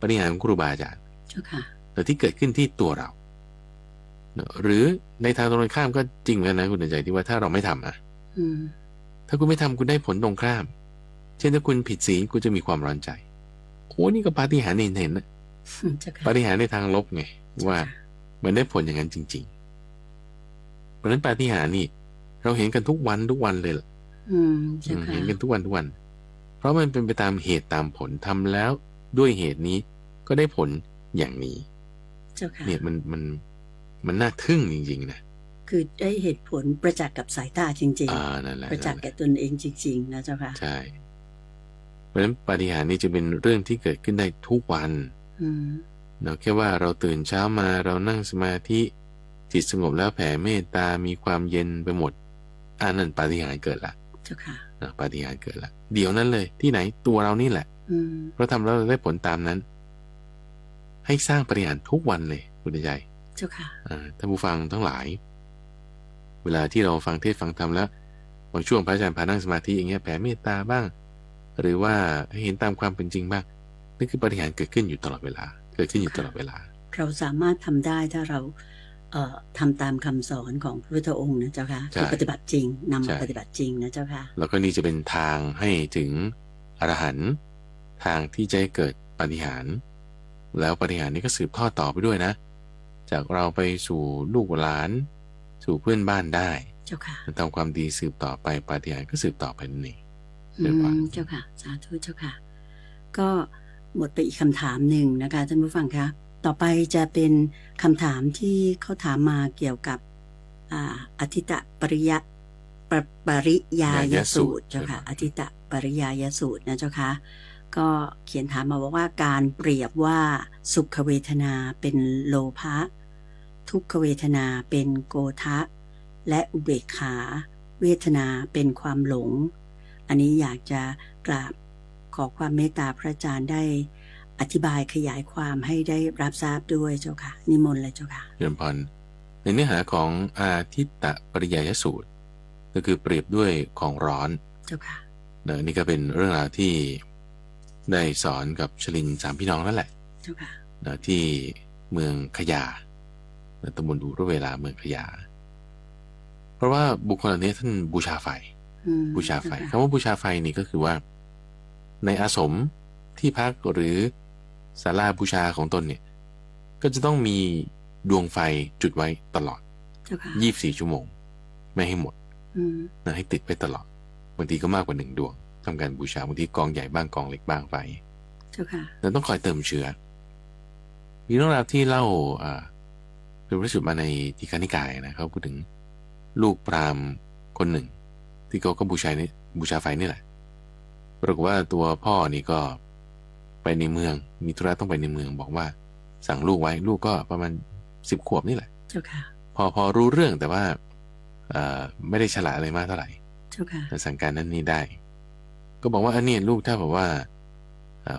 ปาฏิหาริย์ของครูบาอาจารย์ เจ้าค่ะ แต่ที่เกิดขึ้นที่ตัวเราหรือในทางตรงกันข้ามก็จริงเหมือนกันนะคุณใจที่ว่าถ้าเราไม่ทำอืม ถ้าคุณไม่ทำคุณได้ผลตรงข้าม เช่นถ้าคุณผิดศีลคุณจะมีความร้อนใจโอ้นี่ก็ปาฏิหาริย์เห็นนะ เจ้าค่ะ ปาฏิหาริย์ในทางลบไงว่ามันได้ผลอย่างนั้นจริงๆเพราะฉะนั้นปาฏิหาริย์นี่เราเห็นกันทุกวันเลยล่ะ อืม เจ้าค่ะ เห็นกันทุกวันเพราะมันเป็นไปตามเหตุตามผลทำแล้วด้วยเหตุนี้ก็ได้ผลอย่างนี้ เจ้าค่ะ เนี่ยมันน่าทึ่งจริงๆนะ คือได้เหตุผลประจักษ์กับสายตาจริง นั่นแหละ ๆ ประจักษ์แก่ตนเองจริงๆนะเจ้าค่ะ ใช่เพราะฉะนั้นปาฏิหาริย์นี่จะเป็นเรื่องที่เกิดขึ้นได้ทุกวัน อืม เราแค่ว่าเราตื่นเช้ามาเรานั่งสมาธิจิตสงบแล้วแผ่เมตตามีความเย็นไปหมดนั่นปาฏิหาริย์เกิดละ เจ้าค่ะ ปาฏิหาริย์เกิดละเดี๋ยวนั้นเลยที่ไหนตัวเรานี่แหละ อืม เพราะทำแล้วเราได้ผลตามนั้น ให้สร้างปาฏิหาริย์ทุกวันเลยคุณใจ เจ้าค่ะ ท่านผู้ฟังทั้งหลาย เวลาที่เราฟังเทศน์ฟังธรรมแล้วบางช่วงพระอาจารย์พานั่งสมาธิอย่างเงี้ยแผ่เมตตาบ้าง หรือว่าให้เห็นตามความเป็นจริงบ้างนี่คือปาฏิหาริย์เกิดขึ้นอยู่ตลอดเวลาเกิดขึ้นอยู่ตลอดเวลา เราสามารถทำได้ถ้าเราทำตามคำสอนของพระพุทธองค์นะเจ้าค่ะ ใช่ คือปฏิบัติจริงนำ ใช่ มาปฏิบัติจริงนะเจ้าค่ะ แล้วก็นี่จะเป็นทางให้ถึงอรหันต์ทางที่จะให้เกิดปาฏิหาริย์แล้วปาฏิหาริย์นี้ก็สืบทอดต่อไปด้วยนะ จากเราไปสู่ลูกหลานสู่เพื่อนบ้านได้ เจ้าค่ะ ทำความดีสืบต่อไปปาฏิหาริย์ก็สืบต่อไปนั่นเอง อืม เจ้าค่ะ สาธุเจ้าค่ะ ก็หมดไปอีกคำถามหนึ่งนะคะท่านผู้ฟังคะต่อไปจะเป็นคำถามที่เขาถามมาเกี่ยวกับอธิตะปริยะปริยายสูตรเจ้าค่ะอธิตะปริยายสูตรนะเจ้าค่ะก็เขียนถามมาบอกว่าการเปรียบว่าสุขเวทนาเป็นโลภะทุกขเวทนาเป็นโกทะและอุเบกขาเวทนาเป็นความหลง อันนี้อยากจะกราบขอความเมตตาพระอาจารย์ได้อธิบายขยายความให้ได้รับทราบด้วยเจ้าค่ะนิมนต์เลยเจ้าค่ะเจริญพรในเนื้อหาของอาทิตตปริยายสูตรก็คือเปรียบด้วยของร้อน เจ้าค่ะ นี่ก็เป็นเรื่องราวที่ได้สอนกับชลินสามพี่น้องนั่นแหละ เจ้าค่ะ ที่เมืองขยาตำบลอุรุเวลาเมืองขยา เพราะว่าบุคคลเหล่านี้ท่านบูชาไฟ บูชาไฟคำว่าบูชาไฟนี่ก็คือว่าในอาสมที่พักหรือศาลาบูชาของตนเนี่ยก็จะต้องมีดวงไฟจุดไว้ตลอด 24 ชั่วโมงไม่ให้หมดนะให้ติดไปตลอดบางทีก็มากกว่า1ดวงทำการบูชาบางทีกองใหญ่บ้างกองเล็กบ้างไฟเราต้องคอยเติมเชื้อมีเรื่องราวที่เล่าเป็นพระสูตรมาในทีฆานิกายนะเขาพูดถึงลูกพราหมณ์คนหนึ่งที่เขาก็บูชาไฟนี่แหละ ปรากฏว่าตัวพ่อนี่ก็ไปในเมืองมีธุระต้องไปในเมืองบอกว่าสั่งลูกไว้ลูกก็ประมาณ10 ขวบนี่แหละเจ้าค่ะพอรู้เรื่องแต่ว่าไม่ได้ฉลาดอะไรมากเท่าไหร่เจ้าค่ะแต่สั่งการนั้นนี่ได้ก็บอกว่าอันนี้ลูกถ้าแบบว่า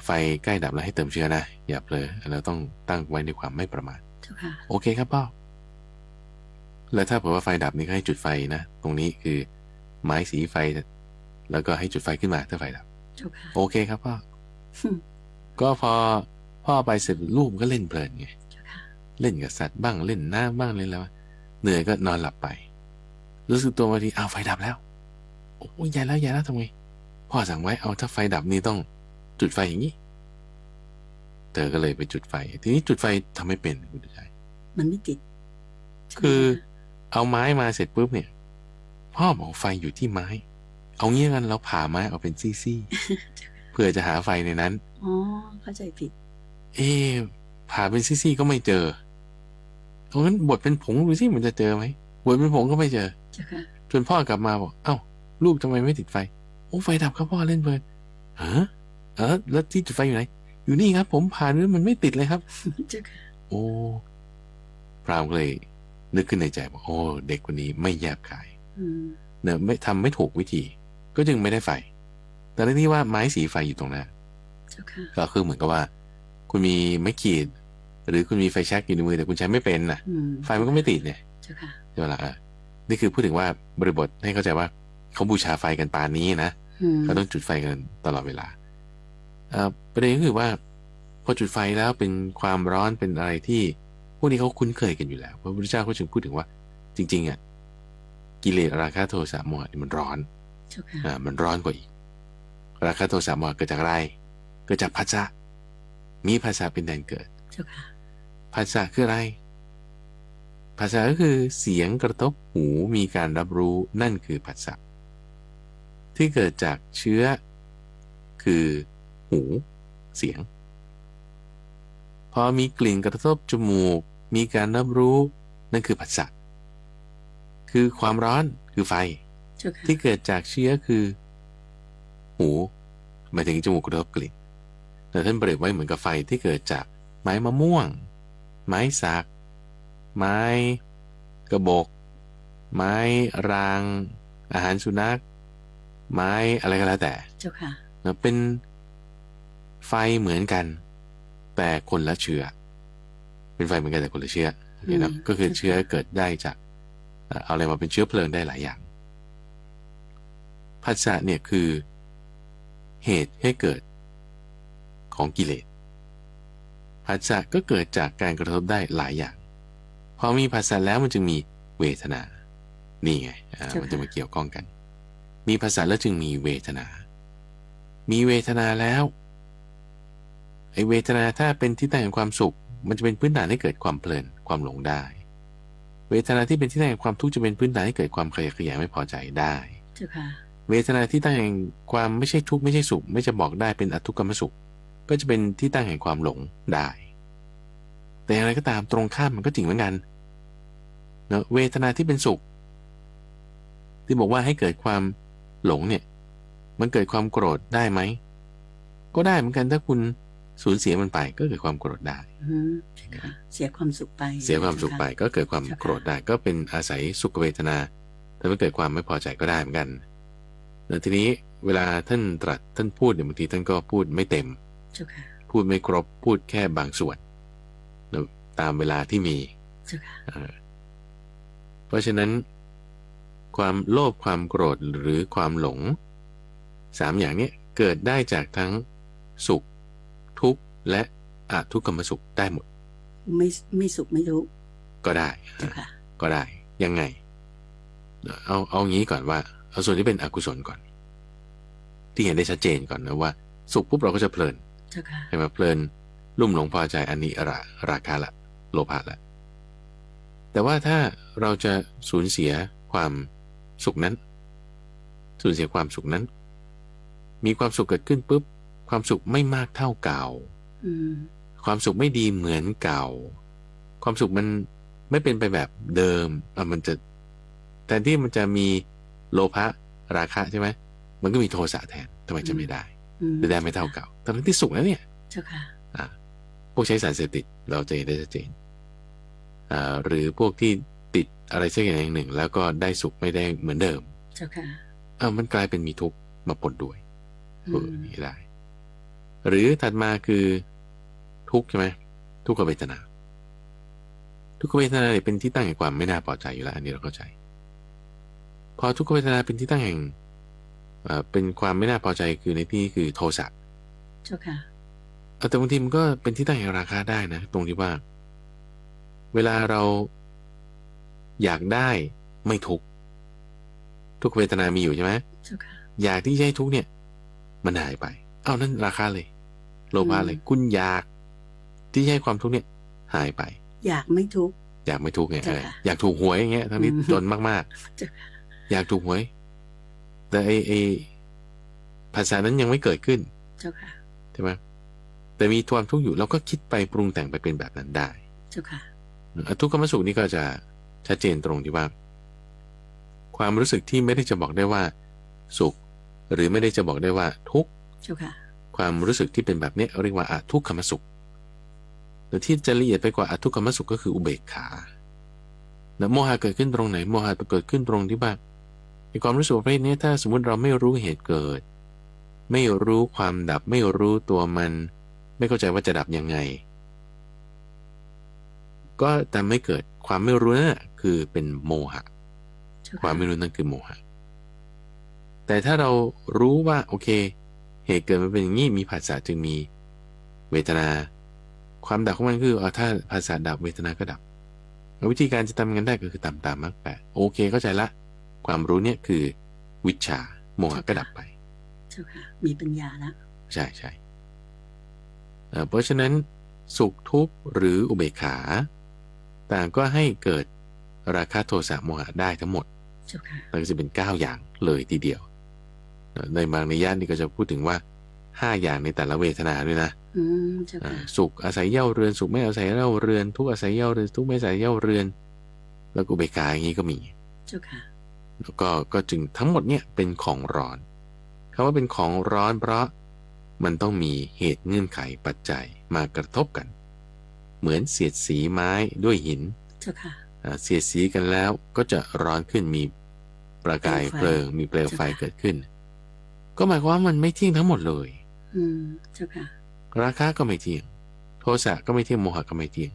ไฟใกล้ดับแล้วให้เติมเชื้อนะอย่าเผลอเราต้องตั้งไว้ในความไม่ประมาทเจ้าค่ะโอเคครับพ่อแล้วถ้าเผื่อว่าไฟดับนี่ก็ให้จุดไฟนะตรงนี้คือไม้สีไฟแล้วก็ให้จุดไฟขึ้นมาถ้าไฟดับโอเคครับพ่อก็พอพ่อไปเสร็จลูกก็เล่นเพลินไงเล่นกับสัตว์บ้างเล่นน้ำบ้างเล่นแล้วเหนื่อยก็นอนหลับไปรู้สึกตัววันทีไฟดับแล้วโอ้ยใหญ่แล้วทำไงพ่อสั่งไว้ถ้าไฟดับนี่ต้องจุดไฟอย่างนี้เธอก็เลยไปจุดไฟทีนี้จุดไฟทำไม่เป็นคุณใจมันไม่ติดคือเอาไม้มาเสร็จปุ๊บเนี่ยพ่อบอกไฟอยู่ที่ไม้เอางี้กันเราผ่าไม้เอาเป็นซี่ๆเพื่อจะหาไฟในนั้นอ๋อเข้าใจผิดผ่าเป็นซี่ๆก็ไม่เจอเพราะงั้นบดเป็นผงดูสิมันจะเจอไหมบดเป็นผงก็ไม่เจอจนพ่อกลับมาบอกลูกทำไมไม่ติดไฟไฟดับครับพ่อเล่นเพลินแล้วที่จุดไฟอยู่ไหนอยู่นี่ครับผมผ่านแล้วมันไม่ติดเลยครับโอ้พรามก็เลยนึกขึ้นในใจบอกเด็กคนนี้ไม่แยบคายเนี่ยไม่ถูกวิธีก็จึงไม่ได้ไฟแต่ในที่ว่าไม้สีไฟอยู่ตรงนั้นก็คือเหมือนกับว่าคุณมีไม้ขีดหรือคุณมีไฟแช็กอยู่ในมือแต่คุณใช้ไม่เป็นน่ะไฟมันก็ไม่ติดเนี่ยใช่ไหมล่ะนี่คือพูดถึงว่าบริบทให้เข้าใจว่าเขาบูชาไฟกันปานนี้นะเขาต้องจุดไฟกันตลอดเวลาประเด็นก็คือว่าพอจุดไฟแล้วเป็นความร้อนเป็นอะไรที่พวกนี้เขาคุ้นเคยกันอยู่แล้วพระพุทธเจ้าเขาจึงพูดถึงว่าจริงๆกิเลสราคะโทสะโมหะมันร้อนมันร้อนกว่าอีกราคะโทสะโมหะเกิดจากอะไรเกิดจากผัสสะมีผัสสะเป็นแดนเกิดผัสสะคืออะไรผัสสะก็คือเสียงกระทบหูมีการรับรู้นั่นคือผัสสะที่เกิดจากเชื้อคือหูเสียงพอมีกลิ่นกระทบจมูกมีการรับรู้นั่นคือผัสสะคือความร้อนคือไฟที่เกิดจากเชื้อคือหูหมายถึงจมูกกระทบกลิ่นแต่ท่านเปรียบไว้เหมือนกับไฟที่เกิดจากไม้มะม่วงไม้สักไม้กระบอกไม้รางอาหารสุนัขไม้อะไรก็แล้วแต่เป็นไฟเหมือนกันแต่คนละเชื้อเป็นไฟเหมือนกันแต่คนละเชื้อนะก็คือเชื้อเกิดได้จากเอาอะไรมาเป็นเชื้อเพลิงได้หลายอย่างผัสสะเนี่ยคือเหตุให้เกิดของกิเลสผัสสะก็เกิดจากการกระทบได้หลายอย่างพอมีผัสสะแล้วมันจึงมีเวทนานี่ไงมันจะมาเกี่ยวข้องกันมีผัสสะแล้วจึงมีเวทนามีเวทนาแล้วไอเวทนาถ้าเป็นที่ตั้งแห่งความสุขมันจะเป็นพื้นฐานให้เกิดความเพลินความหลงได้เวทนาที่เป็นที่ตั้งแห่งความทุกข์จะเป็นพื้นฐานให้เกิดความขยะแขยงไม่พอใจได้เวทนาที่ตั้งแห่งความไม่ใช่ทุกข์ไม่ใช่สุขไม่จะบอกได้เป็นอทุกขมสุขก็จะเป็นที่ตั้งแห่งความหลงได้แต่อย่างไรก็ตามตรงข้ามมันก็จริงเหมือนกันเนอะเวทนาที่เป็นสุขที่บอกว่าให้เกิดความหลงเนี่ยมันเกิดความโกรธได้ไหมก็ได้เหมือนกันถ้าคุณสูญเสียมันไปก็เกิดความโกรธได้เสียความสุขไปเสียความสุขไปก็เกิดความโกรธได้ก็เป็นอาศัยสุขเวทนาแต่ไม่เกิดความไม่พอใจก็ได้เหมือนกันแต่ทีนี้เวลาท่านตรัสท่านพูดเนี่ยบางทีท่านก็พูดไม่เต็มพูดไม่ครบพูดแค่บางส่วนตามเวลาที่มีเพราะฉะนั้นความโลภความโกรธหรือความหลง3อย่างนี้เกิดได้จากทั้งสุขทุกข์และอทุกขมสุขได้หมดไม่สุขไม่ทุกข์ก็ได้ก็ได้ยังไงเอางี้ก่อนว่าเอาส่วนที่เป็นอกุศลก่อนที่เห็นได้ชัดเจนก่อนนะว่าสุขปุ๊บเราก็จะเพลินใช่ไหมเพลินลุ่มหลงพอใจอันนี้ราคะละโลภะละแต่ว่าถ้าเราจะสูญเสียความสุขนั้นสูญเสียความสุขนั้นมีความสุขเกิดขึ้นปุ๊บความสุขไม่มากเท่าเก่าความสุขไม่ดีเหมือนเก่าความสุขมันไม่เป็นไปแบบเดิมมันจะแต่ที่มันจะมีโลภะราคะใช่ไหมมันก็มีโทสะแทนทำไมจะไม่ได้ ม หรือได้ไม่เท่าเก่าทั้งที่สุขแล้วเนี่ย เจ้าค่ะ พวกใช้สารเสพติดเราจะเห็นได้ชัดเจนหรือพวกที่ติดอะไรสักอย่างหนึ่งแล้วก็ได้สุขไม่ได้เหมือนเดิม เจ้าค่ะ มันกลายเป็นมีทุกข์มาปนด้วย อืม นี่ได้ หรือถัดมาคือทุกข์ใช่ไหมทุกขเวทนาทุกขเวทนาเนี่ยเป็นที่ตั้งแห่งความไม่น่าพอใจอยู่แล้วอันนี้เราเข้าใจพอทุกขเวทนาเป็นที่ตั้งแห่งเป็นความไม่น่าพอใจคือในที่นี้คือโทสะ เจ้าค่ะ แต่บางทีมันก็เป็นที่ตั้งแห่งราคะได้นะตรงที่ว่าเวลาเราอยากได้ไม่ทุกข์ทุกขเวทนามีอยู่ใช่ไหม เจ้าค่ะ อยากที่จะให้ทุกข์เนี่ยมันหายไปนั่นราคะเลยโลภะเลยคุณอยากที่จะให้ความทุกข์เนี่ยหายไป อยากไม่ทุกข์ อยากไม่ทุกข์ไง เจ้าค่ะ อยากถูกหวยอย่างเงี้ยทั้งที่จนมาก เจ้าค่ะ ๆอยากถูกหวยแต่ไอ้ภาษานั้นยังไม่เกิดขึ้น เจ้าค่ะ ใช่ไหมแต่มีความทุกข์อยู่เราก็คิดไปปรุงแต่งไปเป็นแบบนั้นได้ เจ้าค่ะ ทุกขมสุขนี่ก็จะชัดเจนตรงที่ว่าความรู้สึกที่ไม่ได้จะบอกได้ว่าสุขหรือไม่ได้จะบอกได้ว่าทุกข์ เจ้าค่ะ ความรู้สึกที่เป็นแบบนี้เรียกว่าอทุกขมสุขแต่ที่จะละเอียดไปกว่าอทุกขมสุขก็คืออุเบกขาโมหะเกิดขึ้นตรงไหนโมหะเกิดขึ้นตรงที่ว่าในความรู้สึกประเภทนี้ถ้าสมมุติเราไม่รู้เหตุเกิดไม่รู้ความดับไม่รู้ตัวมันไม่เข้าใจว่าจะดับยังไงก็แต่ไม่เกิดความไม่รู้นั่นคือเป็นโมหะ เจ้า ควา ค่ะ มไม่รู้นั่นคือโมหะแต่ถ้าเรารู้ว่าโอเคเหตุเกิดมันเป็นอย่างนี้มีผัสสะจึงมีเวทนาความดับของมันคือถ้าผัสสะดับเวทนาก็ดับวิธีการจะทำงานได้ก็คือตามมรรคแปดโอเคเข้าใจละความรู้เนี่ยคือวิชชาโมหะก็ดับไป เจ้าค่ะ มีปัญญาแล้ว ใช่ใช่เพราะฉะนั้นสุขทุกข์หรืออุเบกขาต่างก็ให้เกิดราคะโทสะโมหะได้ทั้งหมด เจ้าค่ะ แล้วก็จะเป็น9อย่างเลยทีเดียวในบางนิยามนี่ก็จะพูดถึงว่า5อย่างในแต่ละเวทนาด้วยนะ เจ้าค่ะ สุขอาศัยเย่าเรือนสุขไม่อาศัยเย่าเรือนทุกข์อาศัยเย่าเรือนทุกข์ไม่อาศัยเย่าเรือนแล้วก็อุเบกขาอย่างนี้ก็มี เจ้าค่ะ แล้วก็จึงทั้งหมดเนี่ยเป็นของร้อนคำว่าเป็นของร้อนเพราะมันต้องมีเหตุเงื่อนไขปัจจัยมากระทบกันเหมือนเสียดสีไม้ด้วยหิน เจ้าค่ะ เสียดสีกันแล้วก็จะร้อนขึ้นมีประกายเพลิงมีเปลวไฟเกิดขึ้นก็หมายความว่ามันไม่เที่ยงทั้งหมดเลย เจ้าค่ะ ราคะก็ไม่เที่ยงโทสะก็ไม่เที่ยงโมหะก็ไม่เที่ยง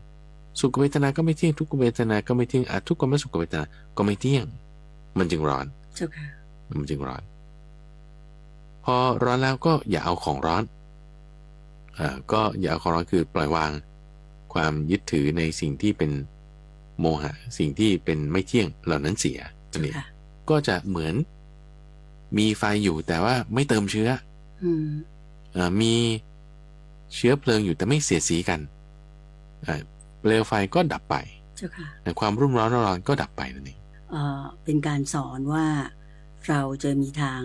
สุขเวทนาก็ไม่เที่ยงทุกขเวทนาก็ไม่เที่ยงทุกขมสุขเวทนาก็ไม่เที่ยงมันจึงร้อน เจ้าค่ะ มันจึงร้อนพอร้อนแล้วก็อย่าเอาของร้อนก็อย่าเอาของร้อนคือปล่อยวางความยึดถือในสิ่งที่เป็นโมหะสิ่งที่เป็นไม่เที่ยงเหล่านั้นเสีย เจ้า นี่ ค่ะ ก็จะเหมือนมีไฟอยู่แต่ว่าไม่เติมเชื้อ มีเชื้อเพลิงอยู่แต่ไม่เสียดสีกันเปลวไฟก็ดับไป เจ้าค่ะ แต่ความรุ่มร้อนก็ดับไปนั่นเอง เป็นการสอนว่าเราจะมีทาง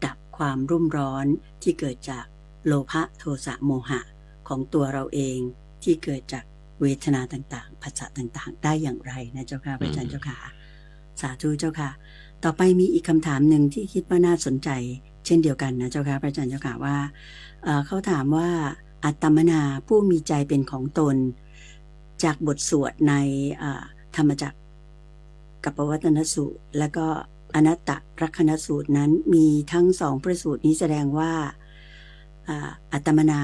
ดับความรุ่มร้อนที่เกิดจากโลภะโทสะโมหะของตัวเราเองที่เกิดจากเวทนาต่างๆภาษาต่างๆได้อย่างไรนะเจ้าค่ะพระอาจารย์เจ้าค่ะสาธุเจ้าค่ะต่อไปมีอีกคำถามหนึ่งที่คิดว่าน่าสนใจเช่นเดียวกันนะเจ้าค่ะพระอาจารย์เจ้าค่ะว่าเขาถามว่าอัตตมนาผู้มีใจเป็นของตนจากบทสวดในธรรมจักรกัปปวัตตนสูตรและก็อนัตตลักขณสูตรนั้นมีทั้งสองพระสูตรนี้แสดงว่าอัตตมนา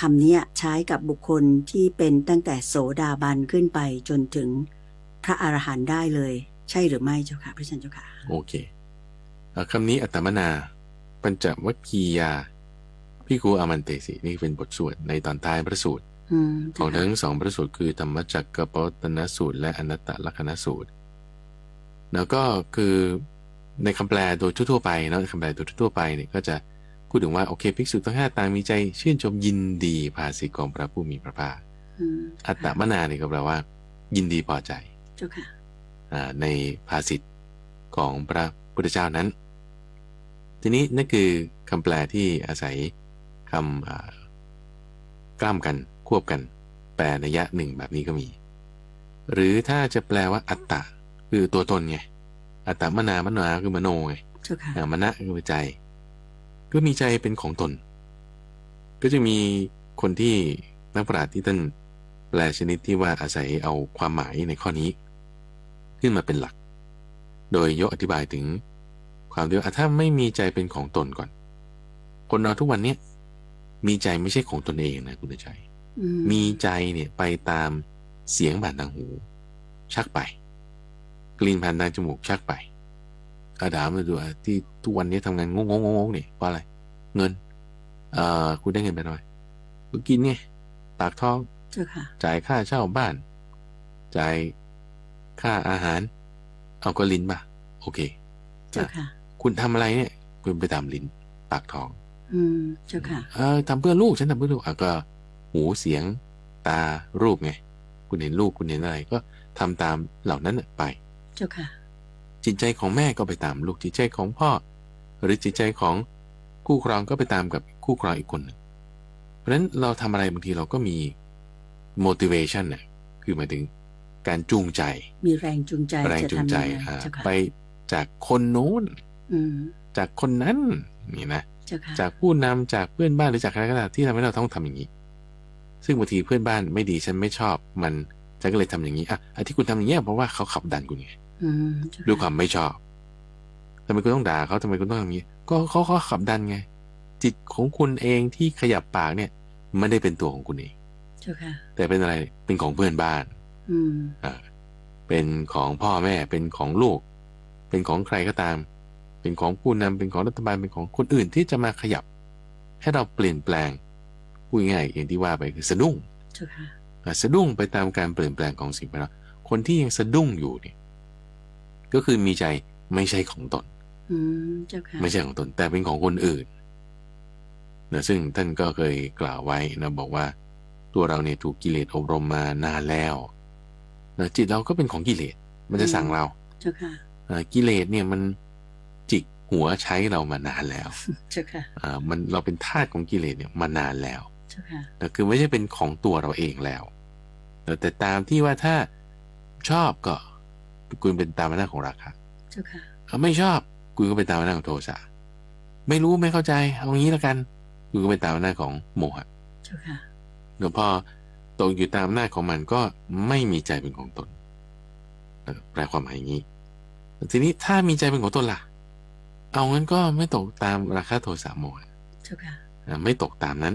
คำนี้ใช้กับบุคคลที่เป็นตั้งแต่โสดาบันขึ้นไปจนถึงพระอรหันต์ได้เลยใช่หรือไม่เจ้าค่ะพระอาจารย์เจ้าค่ะโอเคคำนี้อัตตมนาปัญจวัคคียาภิกขุอามันเตสินี่เป็นบทสวดในตอนท้ายพระสูตรของทั้งสองพระสูตรคือธรรมจักรกัปปวัตตนสูตรและอนัตตลักขณสูตรแล้วก็คือในคำแปลโดยทั่วไปเนาะคำแปลโดยทั่วไปเนี่ยก็จะพูดถึงว่าโอเคภิกษุทั้ง5ต่างมีใจชื่นชมยินดีภาสิทธิของพระผู้มีพระภาคอัตตมนาเนี่ยก็แปลว่ายินดีพอใจเจ้าค่ะในภาสิทธิของพระพุทธเจ้านั้นทีนี้นั่นคือคำแปลที่อาศัยคำกล้ามกันควบกันแปลนัยยะหนึ่งแบบนี้ก็มีหรือถ้าจะแปลว่าอัตตะคือตัวตนไงอัตตมนามโนคือมโนไงมนะคือใจก็มีใจเป็นของตน ก็จะมีคนที่นักปราชญ์ที่ท่านแปลชนิดที่ว่าอาศัยเอาความหมายในข้อนี้ขึ้นมาเป็นหลักโดยยกอธิบายถึงความที่ว่าถ้าไม่มีใจเป็นของตนก่อนคนเราทุกวันนี้มีใจไม่ใช่ของตนเองนะคุณใจมีใจเนี่ยไปตามเสียงผ่านทางหูชักไปกลิ่นผ่านทางจมูกชักไปถามมาดูที่ทุกวันนี้ทำงานงงเนี่ยเพราะอะไรเงินคุณได้เงินไปหน่อยคุณกินไงปากท้องจ่ายค่าเช่าบ้านจ่ายค่าอาหารเอาก็ลิ้นป่ะโอเคคุณทำอะไรเนี่ยคุณไปตามลิ้นปากท้องเจ้าค่ะทำเพื่อลูกฉันทำเพื่อลูกก็หูเสียงตารูปไงคุณเห็นลูกคุณเห็นอะไรก็ทำตามเหล่านั้นไปเจ้าค่ะจิตใจของแม่ก็ไปตามลูกจิตใจของพ่อหรือจิตใจของคู่ครองก็ไปตามกับคู่ครองอีกคนหนึ่งเพราะฉะนั้นเราทำอะไรบางทีเราก็มี motivation เนี่ยคือหมายถึงการจูงใจมีแรงจูงใจไปจากคนโน้นจากคนนั้นนี่นะจากผู้นำจากเพื่อนบ้านหรือจากใครก็ตามที่ทำให้เราต้องทำอย่างนี้ซึ่งบางทีเพื่อนบ้านไม่ดีฉันไม่ชอบมันฉันก็เลยทำอย่างนี้ที่คุณทำอย่างนี้เพราะว่าเขาขับดันคุณไงด้วยความไม่ชอบทำไมคุณต้องด่าเขาทำไมคุณต้องทำอย่างนี้ก็เขาขับดันไงจิตของคุณเองที่ขยับปากเนี่ยไม่ได้เป็นตัวของคุณเองแต่เป็นอะไรเป็นของเพื่อนบ้านเป็นของพ่อแม่เป็นของลูกเป็นของใครก็ตามเป็นของผู้นำเป็นของรัฐบาลเป็นของคนอื่นที่จะมาขยับให้เราเปลี่ยนแปลงพูดง่ายอย่างที่ว่าไปคือสะดุ้งสะดุ้งไปตามการเปลี่ยนแปลงของสิ่งแวดล้อมคนที่ยังสะดุ้งอยู่เนี่ยก็คือมีใจไม่ใช่ของตนไม่ใช่ของตนแต่เป็นของคนอื่นนะซึ่งท่านก็เคยกล่าวไว้นะบอกว่าตัวเราเนี่ยถูกกิเลสอบรมมานานแล้วนะจิตเราก็เป็นของกิเลสมันจะสั่งเรากิเลสเนี่ยมันจิกหัวใช้เรามานานแล้วมันเราเป็นทาสของกิเลสเนี่ยมานานแล้วนะคือไม่ใช่เป็นของตัวเราเองแล้วแต่ตามที่ว่าถ้าชอบก็คุณเป็นตามอำนาจของราคะไม่ชอบคุณก็เป็นตามอำนาจของโทสะไม่รู้ไม่เข้าใจเอางี้แล้วกันคุณก็เป็นตามอำนาจของโมหะเดี๋ยวพอตกอยู่ตามอำนาจของมันก็ไม่มีใจเป็นของตนแปลความหมายอย่างนี้ทีนี้ถ้ามีใจเป็นของตนล่ะเอางั้นก็ไม่ตกตามราคะโทสะโมหะไม่ตกตามนั้น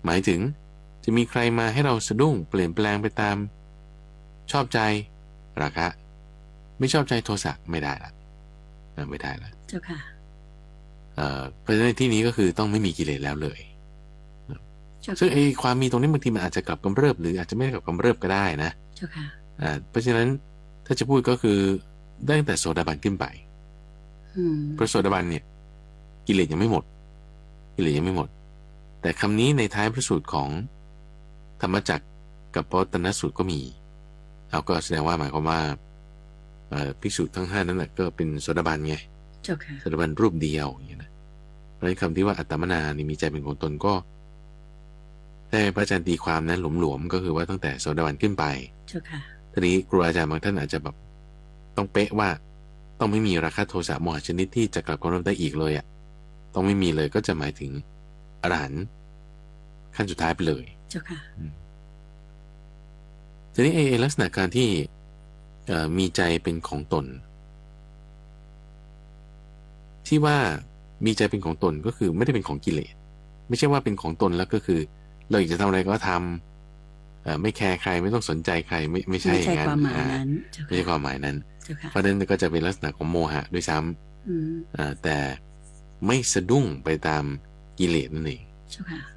หมายถึงจะมีใครมาให้เราสะดุ้งเปลี่ยนแปลงไปตามชอบใจราคะไม่ชอบใจโทสะไม่ได้ละไม่ได้ละเจ้าค่ะเพราะฉะนั้นที่นี้ก็คือต้องไม่มีกิเลสแล้วเลยซึ่งไอ้ความมีตรงนี้บางทีมันอาจจะกลับกำเริบหรืออาจจะไม่กลับกำเริบก็ได้นะเจ้าค่ะเพราะฉะนั้นถ้าจะพูดก็คือได้ตั้งแต่โสดาบันขึ้นไปเพราะโสดาบันเนี่ยกิเลสยังไม่หมดแต่คำนี้ในท้ายพระสูตรของธรรมจักรกับปวัตตนสูตรก็มีเราก็แสดงว่าหมายความว่าภิกษุทั้ง5นั้นแหละก็เป็นโสดาบันไงโสดาบันรูปเดียวอย่างนี้นะเพราะฉะนั้นคำที่ว่าอัตตมนานี่มีใจเป็นของตนก็ได้พระอาจารย์ตีความนั้นหลวมๆก็คือว่าตั้งแต่โสดาบันขึ้นไปทีนี้ครูอาจารย์บางท่านอาจจะแบบต้องเป๊ะว่าต้องไม่มีราคะโทสะโมหะชนิดที่จะกลับกำเริบได้อีกเลยต้องไม่มีเลยก็จะหมายถึงอรหันต์ขั้นสุดท้ายไปเลยทีนี้ลักษณะการที่มีใจเป็นของตนที่ว่ามีใจเป็นของตนก็คือไม่ได้เป็นของกิเลสไม่ใช่ว่าเป็นของตนแล้วก็คือเราอยากจะทำอะไรก็ทำไม่แคร์ใครไม่ต้องสนใจใครไม่ใช่อย่างนั้นไม่ใช่ความหมายนั้นเพราะฉะนั้นก็จะเป็นลักษณะของโมหะด้วยซ้ำแต่ไม่สะดุ้งไปตามกิเลสนั่นเอง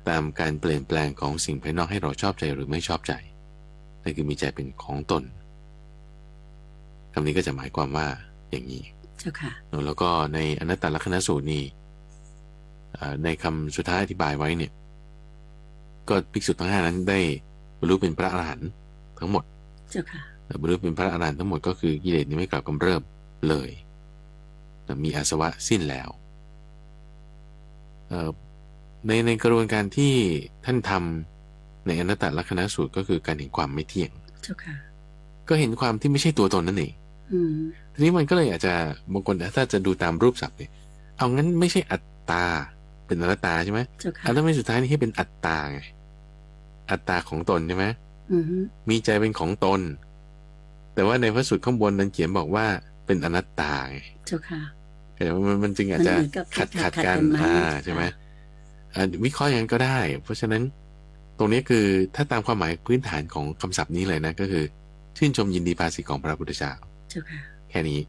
ตามการเปลี่ยนแปลงของสิ่งภายนอกให้เราชอบใจหรือไม่ชอบใจนั่นคือมีใจเป็นของตนคำนี้ก็จะหมายความว่าอย่างนี้แล้วก็ในอนัตตลักษณสูตรนี้ในคำสุดท้ายอธิบายไว้เนี่ยก็ภิกษุทั้ง5นั้นได้บรรลุเป็นพระอรหันต์ทั้งหมดบรรลุเป็นพระอรหันต์ทั้งหมดก็คือกิเลสนี้ไม่กลับกำเริบเลยมีอาสวะสิ้นแล้วในกระบวนการที่ท่านทำในอนัตตลักษณสูตรก็คือการเห็นความไม่เที่ยงก็เห็นความที่ไม่ใช่ตัวตนนั่นเองทีนี้มันก็เลยอาจจะบางคนถ้าจะดูตามรูปศัพท์เนี่ยเอางั้นไม่ใช่อัตตา เป็นอนัตตาใช่ไหม เจ้าค่ะ แล้วไม่สุดท้ายนี่ให้เป็นอัตตาไงอัตตาของตนใช่ไหม อือฮึ มีใจเป็นของตน แต่ว่าในพระสูตรข้างบนนั้นเขียนบอกว่าเป็นอนัตตาไง เจ้าค่ะ แต่ว่ามันจึงอาจจะ มันเหมือนกับ ขัด ขัด กัน กันไหม ใช่ไหมวิเคราะห์อย่างนั้นก็ได้ เพราะฉะนั้นตรงนี้คือถ้าตามความหมายพื้นฐานของคำศัพท์นี้เลยนะก็คือชื่นชมยินดีภาษิตของพระพุทธเจ้า เจ้าค่ะ แค่นี้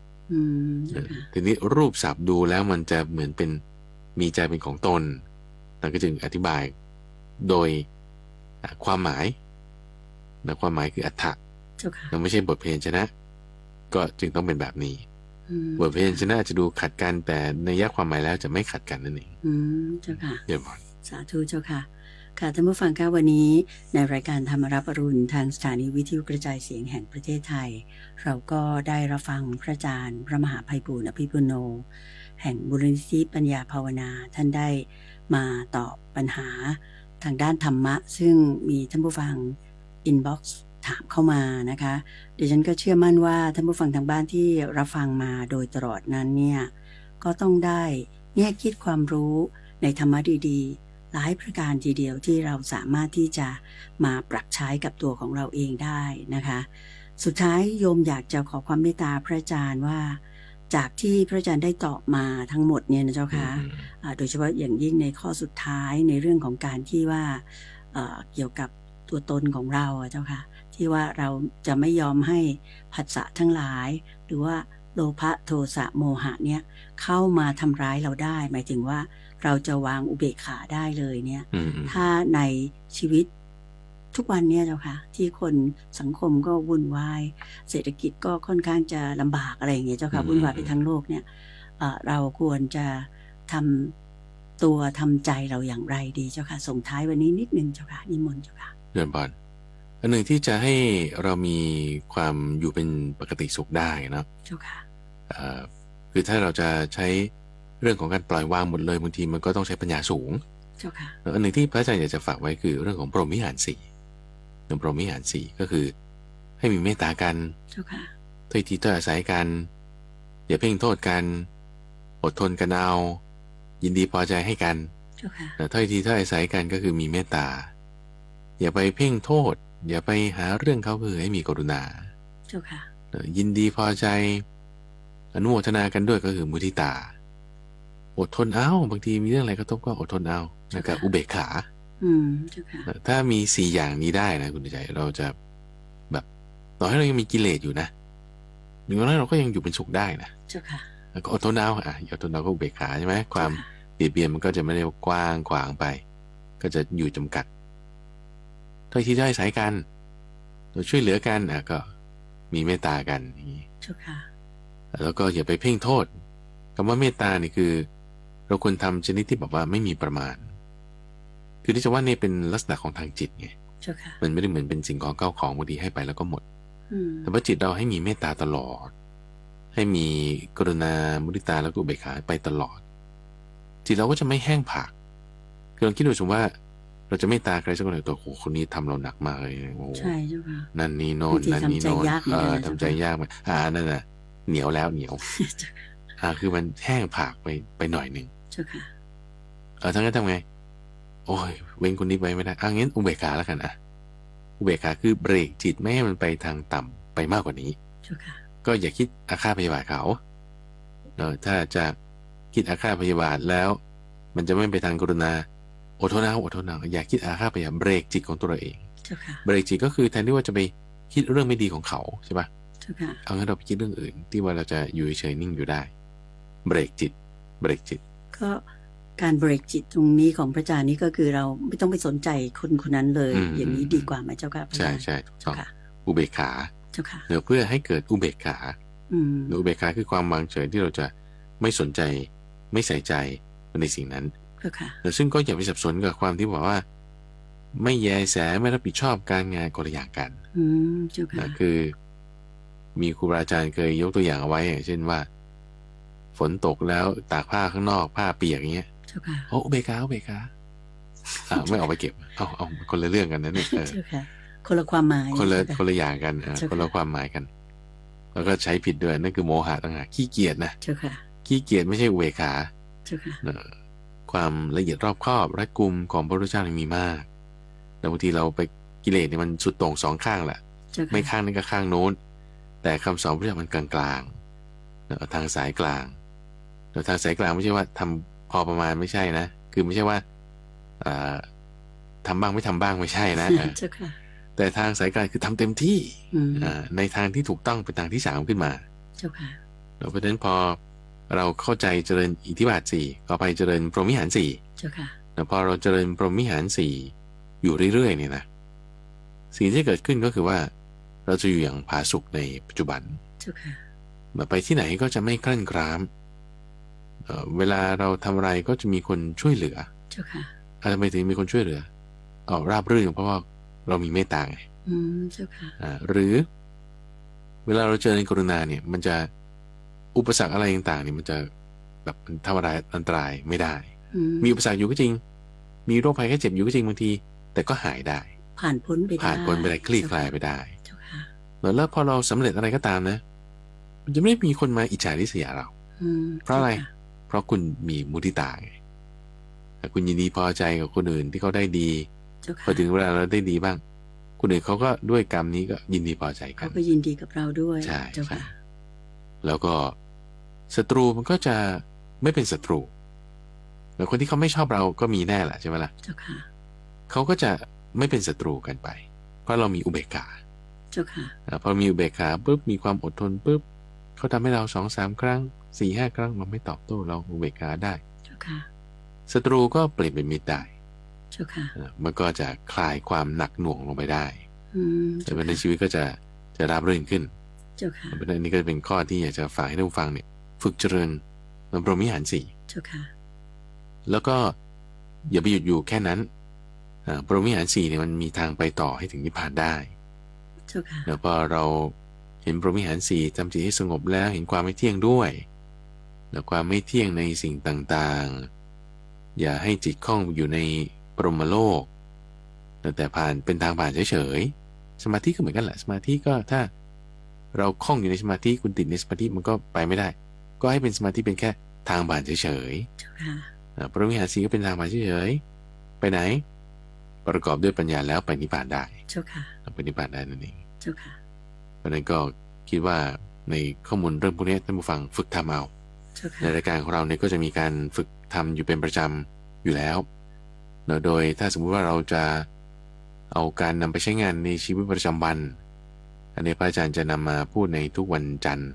เจ้าค่ะ ทีนี้รูปศัพท์ดูแล้วมันจะเหมือนเป็นมีใจเป็นของตนเราก็จึงอธิบายโดยความหมายนะความหมายคืออัฏฐะ เจ้าค่ะ เราไม่ใช่บทเพลงชนะ ก็จึงต้องเป็นแบบนี้ บทเพลงชนะจะดูขัดกันแต่ในยะความหมายแล้วจะไม่ขัดกันนั่นเอง เจ้าค่ะ เดี๋ยวก่อน สาธุเจ้าค่ะ ค่ะท่านผู้ฟังคะวันนี้ในรายการธรรมรับอรุณทางสถานีวิทยุกระจายเสียงแห่งประเทศไทย เราก็ได้รับฟังพระอาจารย์พระมหาไพบูลย์อภิปุโน แห่งมูลนิธิปัญญาภาวนาท่านได้มาตอบปัญหาทางด้านธรรมะ ซึ่งมีท่านผู้ฟังอินบ็อกซ์ถามเข้ามานะคะดิฉันก็เชื่อมั่นว่าท่านผู้ฟังทางบ้านที่รับฟังมาโดยตลอดนั้นเนี่ยก็ต้องได้แง่คิดความรู้ในธรรมะดีๆหลายประการทีเดียวที่เราสามารถที่จะมาปรับใช้กับตัวของเราเองได้นะคะสุดท้ายโยมอยากจะขอความเมตตาพระอาจารย์ว่าจากที่พระอาจารย์ได้ตอบมาทั้งหมดเนี่ยนะเจ้าค่ะโดยเฉพาะอย่างยิ่งในข้อสุดท้ายในเรื่องของการที่ว่าเกี่ยวกับตัวตนของเราเจ้าค่ะที่ว่าเราจะไม่ยอมให้ผัสสะทั้งหลายหรือว่าโลภะโทสะโมหะเนี่ยเข้ามาทำร้ายเราได้หมายถึงว่าเราจะวางอุเบกขาได้เลยเนี่ยถ้าในชีวิตทุกวันเนี่ยเจ้าค่ะที่คนสังคมก็วุ่นวายเศรษฐกิจก็ค่อนข้างจะลำบากอะไรอย่างเงี้ยเจ้าค่ะวุ่นวายไปทั้งโลกเนี่ยเราควรจะทำตัวทำใจเราอย่างไรดีเจ้าค่ะส่งท้ายวันนี้นิดนึงเจ้าค่ะนิมนต์เจ้าค่ะเดือนบอลอันหนึ่งที่จะให้เรามีความอยู่เป็นปกติสุขได้นะเจ้าค่ะคือถ้าเราจะใช้เรื่องของการปล่อยวางหมดเลยบางทีมันก็ต้องใช้ปัญญาสูงเจ้าค่ะอันหนึ่งที่พระอาจารย์อยากจะฝากไว้คือเรื่องของพรหมวิหารสี่เรื่องพรหมวิหารสี่ก็คือให้มีเมตตากันเจ้าค่ะถ้อยทีถ้อยอาศัยกันอย่าเพ่งโทษกันอดทนกันเอายินดีพอใจให้กันเจ้าค่ะแต่ถ้อยทีถ้อยอาศัยกันก็คือมีเมตตาอย่าไปเพ่งโทษอย่าไปหาเรื่องเขาคือให้มีกรุณาเจ้าค่ะยินดีพอใจอนุโมทนากันด้วยก็คือมุทิตาอดทนเอาบางทีมีเรื่องอะไรกระทบก็อดทนเอาแล้วก็อุเบกขาเจ้าค่ะถ้ามี4อย่างนี้ได้นะคุณใจเราจะแบบต่อให้เรายังมีกิเลสอยู่นะอย่างนั้นเราก็ยังอยู่เป็นสุขได้นะเจ้าค่ะแล้วก็อดทนเอาอย่าอดทนเอาก็อุเบกขาใช่ไหมความเบียดเบียนมันก็จะไม่ได้กว้างขวางไปก็จะอยู่จำกัดถ้อยทีถ้อยอาศัยกันเราช่วยเหลือกันก็มีเมตตากันอย่างนี้เจ้าค่ะแล้วก็อย่าไปเพ่งโทษคำว่าเมตตานี่คือเราควรทำชนิดที่แบบว่าไม่มีประมาณคือที่จะว่านี่เป็นลักษณะของทางจิตไงมันไม่ได้เหมือนเป็นสิ่งของเก้าของบางทีให้ไปแล้วก็หมดแต่ว่าจิตเราให้มีเมตตาตลอดให้มีกรุณามุทิตาแล้วก็อุเบกขาไปตลอดจิตเราก็จะไม่แห้งผากคือลองคิดดูสมมติว่าเราจะเมตตาใครสักคนหนึ่งตัวโอ้คนนี้ทำเราหนักมากเลยโอ้ใช่เจ้าค่ะนั่นนี่โน่นนั่นนี่โน่นทำใจยากไหมนั่นน่ะเหนียวแล้วเหนียวคือมันแห้งผากไปหน่อยหนึ่งเจ้าค่ะทั้งนั้นทำไงโอ้ยเว้นคนนี้ไปไม่ได้งั้นอุเบกขาแล้วกันอุเบกขาคือเบรกจิตไม่ให้มันไปทางต่ำไปมากกว่านี้เจ้าค่ะก็อย่าคิดอาฆาตพยาบาทเขาถ้าจะคิดอาฆาตพยาบาทแล้วมันจะไม่ไปทางกรุณาอดทนเอาอย่าคิดอาฆาตพยาบาทเบรกจิตของตัวเราเองเบรกจิตก็คือแทนที่ว่าจะไปคิดเรื่องไม่ดีของเขาใช่ปะเอางั้นเราไปคิดเรื่องอื่นที่ว่าเราจะอยู่เฉยนิ่งอยู่ได้เบรกจิตก็การเบรกจิตตรงนี้ของพระอาจารย์นี่ก็คือเราไม่ต้องไปสนใจคนนั้นเลยอย่างนี้ดีกว่าไหมเจ้าค่ะใช่ถูกต้องอุเบกขาเจ้าค่ะเพื่อให้เกิดอุเบกขาอุเบกขาคือความวางเฉยที่เราจะไม่สนใจไม่ใส่ใจในสิ่งนั้นแต่ซึ่งก็อย่าไปสับสนกับความที่บอกว่าไม่แยแสไม่รับผิดชอบการงานคนละอย่างกันคือมีครูบาอาจารย์เคยยกตัวอย่างเอาไว้อย่างเช่นว่าฝนตกแล้วตากผ้าข้างนอกผ้าเปียกอย่างเงี้ยอุเบกขาไม่ออกไปเก็บเอาคนละเรื่องกันนะเนี่ยคนละความหมายคนละอย่างกันคนละความหมายกันแล้วก็ใช้ผิดด้วยนั่นคือโมหะต่างหากขี้เกียจนะขี้เกียจไม่ใช่อุเบกขา ความละเอียดรอบคอบรัดกุมของพระพุทธเจ้ามีมากแต่บางทีเราไปกิเลสเนี่ยมันสุดโต่งสองข้างแหละไม่ข้างนี้ก็ข้างโน้นแต่คำสอนพระพุทธเจ้ามันกลางๆทางสายกลางแต่ทางสายกลางไม่ใช่ว่าทำพอประมาณไม่ใช่นะคือไม่ใช่ว่าทำบ้างไม่ทำบ้างไม่ใช่นะแต่ทางสายกลางคือทำเต็มที่ในทางที่ถูกต้องเป็นทางที่สามขึ้นมาเพราะฉะนั้นพอเราเข้าใจเจริญอิทธิบาทสี่ก็ไปเจริญพรหมวิหารสี่แต่พอเราเจริญพรหมวิหารสี่อยู่เรื่อยๆเนี่ยนะสิ่งที่เกิดขึ้นก็คือว่าเราจะอยู่อย่างผาสุกในปัจจุบันไปที่ไหนก็จะไม่คลั่นคล้ามเวลาเราทำอะไรก็จะมีคนช่วยเหลือทำไมถึงมีคนช่วยเหลือราบรื่นเพราะว่าเรามีเมตตาไงหรือเวลาเราเจอในกรุณาเนี่ยมันจะอุปสรรคอะไรต่างๆเนี่ยมันจะแบบทำอะไรอันตรายไม่ได้มีอุปสรรคอยู่ก็จริงมีโรคภัยแค่เจ็บอยู่ก็จริงบางทีแต่ก็หายได้ผ่านพ้นไปได้คลี่คลายไปได้แล้วพอเราสำเร็จอะไรก็ตามนะมันจะไม่มีคนมาอิจฉาริษยาเราเพราะอะไรเพราะคุณมีมุทิตาไงคุณยินดีพอใจกับคนอื่นที่เขาได้ดีพอถึงเวลาเราได้ดีบ้างคนอื่นเขาก็ด้วยกรรมนี้ก็ยินดีพอใจกันเขาก็ยินดีกับเราด้วยใช่ใช่แล้วก็ศัตรูมันก็จะไม่เป็นศัตรูแต่คนที่เขาไม่ชอบเราก็มีแน่แหละใช่ไหมล่ะเขาก็จะไม่เป็นศัตรูกันไปเพราะเรามีอุเบกขาพอมีอุเบกขาปุ๊บมีความอดทนปุ๊บเขาทำให้เรา 2-3 ครั้ง 4-5 ครั้งเราไม่ตอบโต้เราอุเบกขาได้ศัตรูก็เปลี่ยนเป็นมิตรได้มันก็จะคลายความหนักหน่วงลงไปได้แต่ในชีวิตก็จะราบรื่นขึ้นเพราะฉะนั้นนี่ก็เป็นข้อที่อยากจะฝากให้ท่านผู้ฟังเนี่ยฝึกเจริญพรหมวิหารสี่แล้วก็อย่าไปหยุดอยู่แค่นั้นพรหมวิหารสี่เนี่ยมันมีทางไปต่อให้ถึงนิพพานได้แล้วพอเราเห็นพรหมวิหารสี่ทำจิตให้สงบแล้วเห็นความไม่เที่ยงด้วยแล้วความไม่เที่ยงในสิ่งต่างๆอย่าให้จิตคล้องอยู่ในปรหมโลกแต่ผ่านเป็นทางผ่านเฉยๆสมาธิก็เหมือนกันแหละสมาธิก็ถ้าเราคล้องอยู่ในสมาธิคุณติดในสมาธิมันก็ไปไม่ได้ก็ให้เป็นสมาธิเป็นแค่ทางผ่านเฉยๆพรหมวิหารสี่ก็เป็นทางผ่านเฉยๆไปไหนประกอบด้วยปัญญาแล้วไปนิพพานได้ไปนิพพานได้นั่นเองเพราะนั้นก็คิดว่าในข้อมูลเรื่องพวกนี้ท่านผู้ฟังฝึกทำเอาในรายการของเราเนี่ยก็จะมีการฝึกทำอยู่เป็นประจำอยู่แล้วโดยถ้าสมมุติว่าเราจะเอาการนำไปใช้งานในชีวิตประจำวันอันนี้พระอาจารย์จะนำมาพูดในทุกวันจันทร์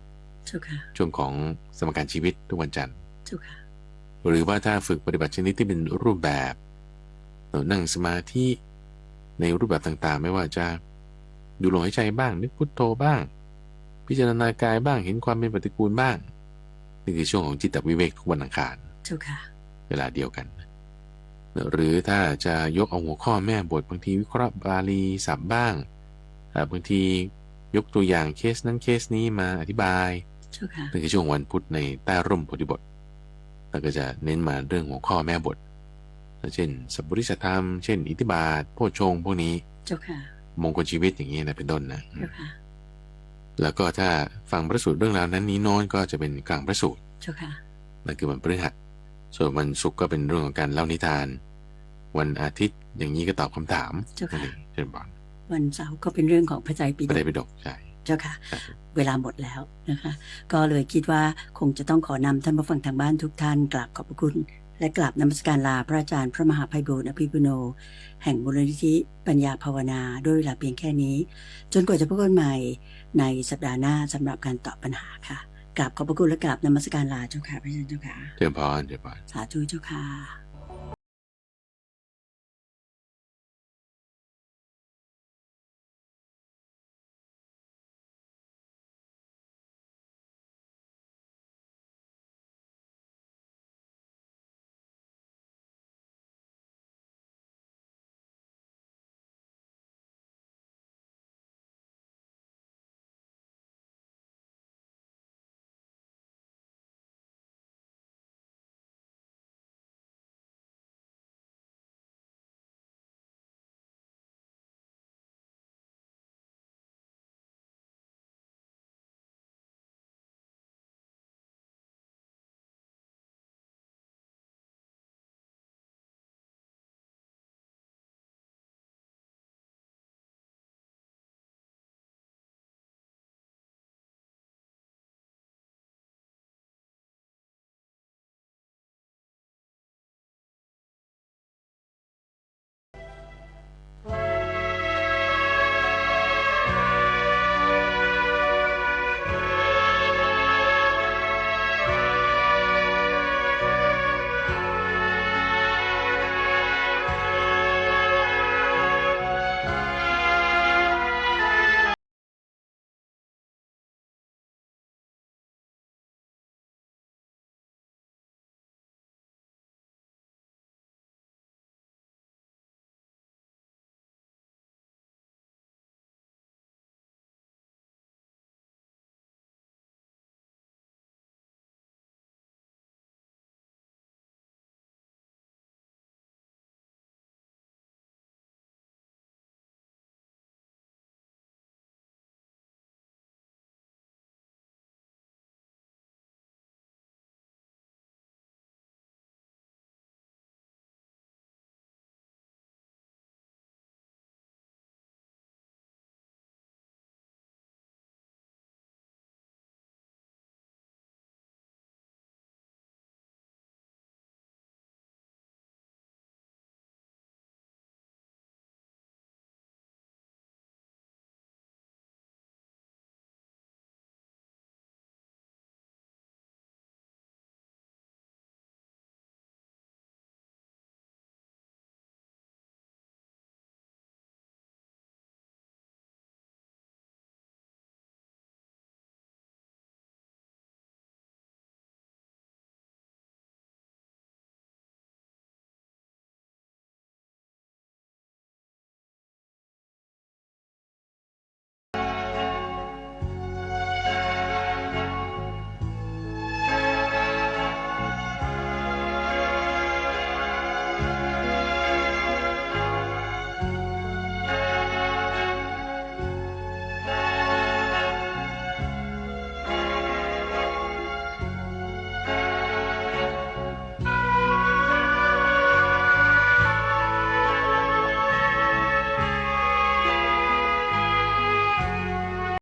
ช่วงของสมการชีวิตทุกวันจันทร์หรือว่าถ้าฝึกปฏิบัติชนิดที่เป็นรูปแบบนั่งสมาธิในรูปแบบต่างๆไม่ว่าจะดูลมหายใจบ้างนึกพุทโธบ้างพิจารณากายบ้างเห็นความเป็นปฏิกูลบ้างนี่คือช่วงของจิตวิเวกทุกวันอังคารเวลาเดียวกันหรือถ้าจะยกเอาหัวข้อแม่บทบางทีวิเคราะห์บาลีศัพท์บ้างบางทียกตัวอย่างเคสนั้นเคสนี้มาอธิบายนี่คือช่วงวันพุธในใต้ร่มโพธิบทแล้วก็จะเน้นมาเรื่องหัวข้อแม่บทเช่นสัพพุริสธรรมเช่นอิทธิบาทโพชฌงค์พวกนี้มงคลชีวิตอย่างนี้นะเป็นต้นนะแล้วก็ถ้าฟังพระสูตรเรื่องราวนั้นนี้โน้นก็จะเป็นกลางพระสูตรนั่นคือวันพฤหัสส่วนวันศุกร์ก็เป็นเรื่องของการเล่านิทานวันอาทิตย์อย่างนี้ก็ตอบคำถามเช่นบอลวันเสาร์ก็เป็นเรื่องของพระไตรปิฎกใช่เจ้าค่ะเวลาหมดแล้วนะคะก็เลยคิดว่าคงจะต้องขอนำท่านผู้ฟังทางบ้านทุกท่านกราบขอบพระคุณและกราบนมัสการลาพระอาจารย์พระมหาไพบูลย์อภิปุโนแห่งมูลนิธิปัญญาภาวนาด้วยเวลาเพียงแค่นี้จนกว่าจะพบกันใหม่ในสัปดาห์หน้าสำหรับการตอบปัญหาค่ะกราบขอบพระคุณและกราบนมัสการลาเจ้าค่ะพระอาจารย์เจ้าค่ะเจริญพรสาธุเจ้าค่ะ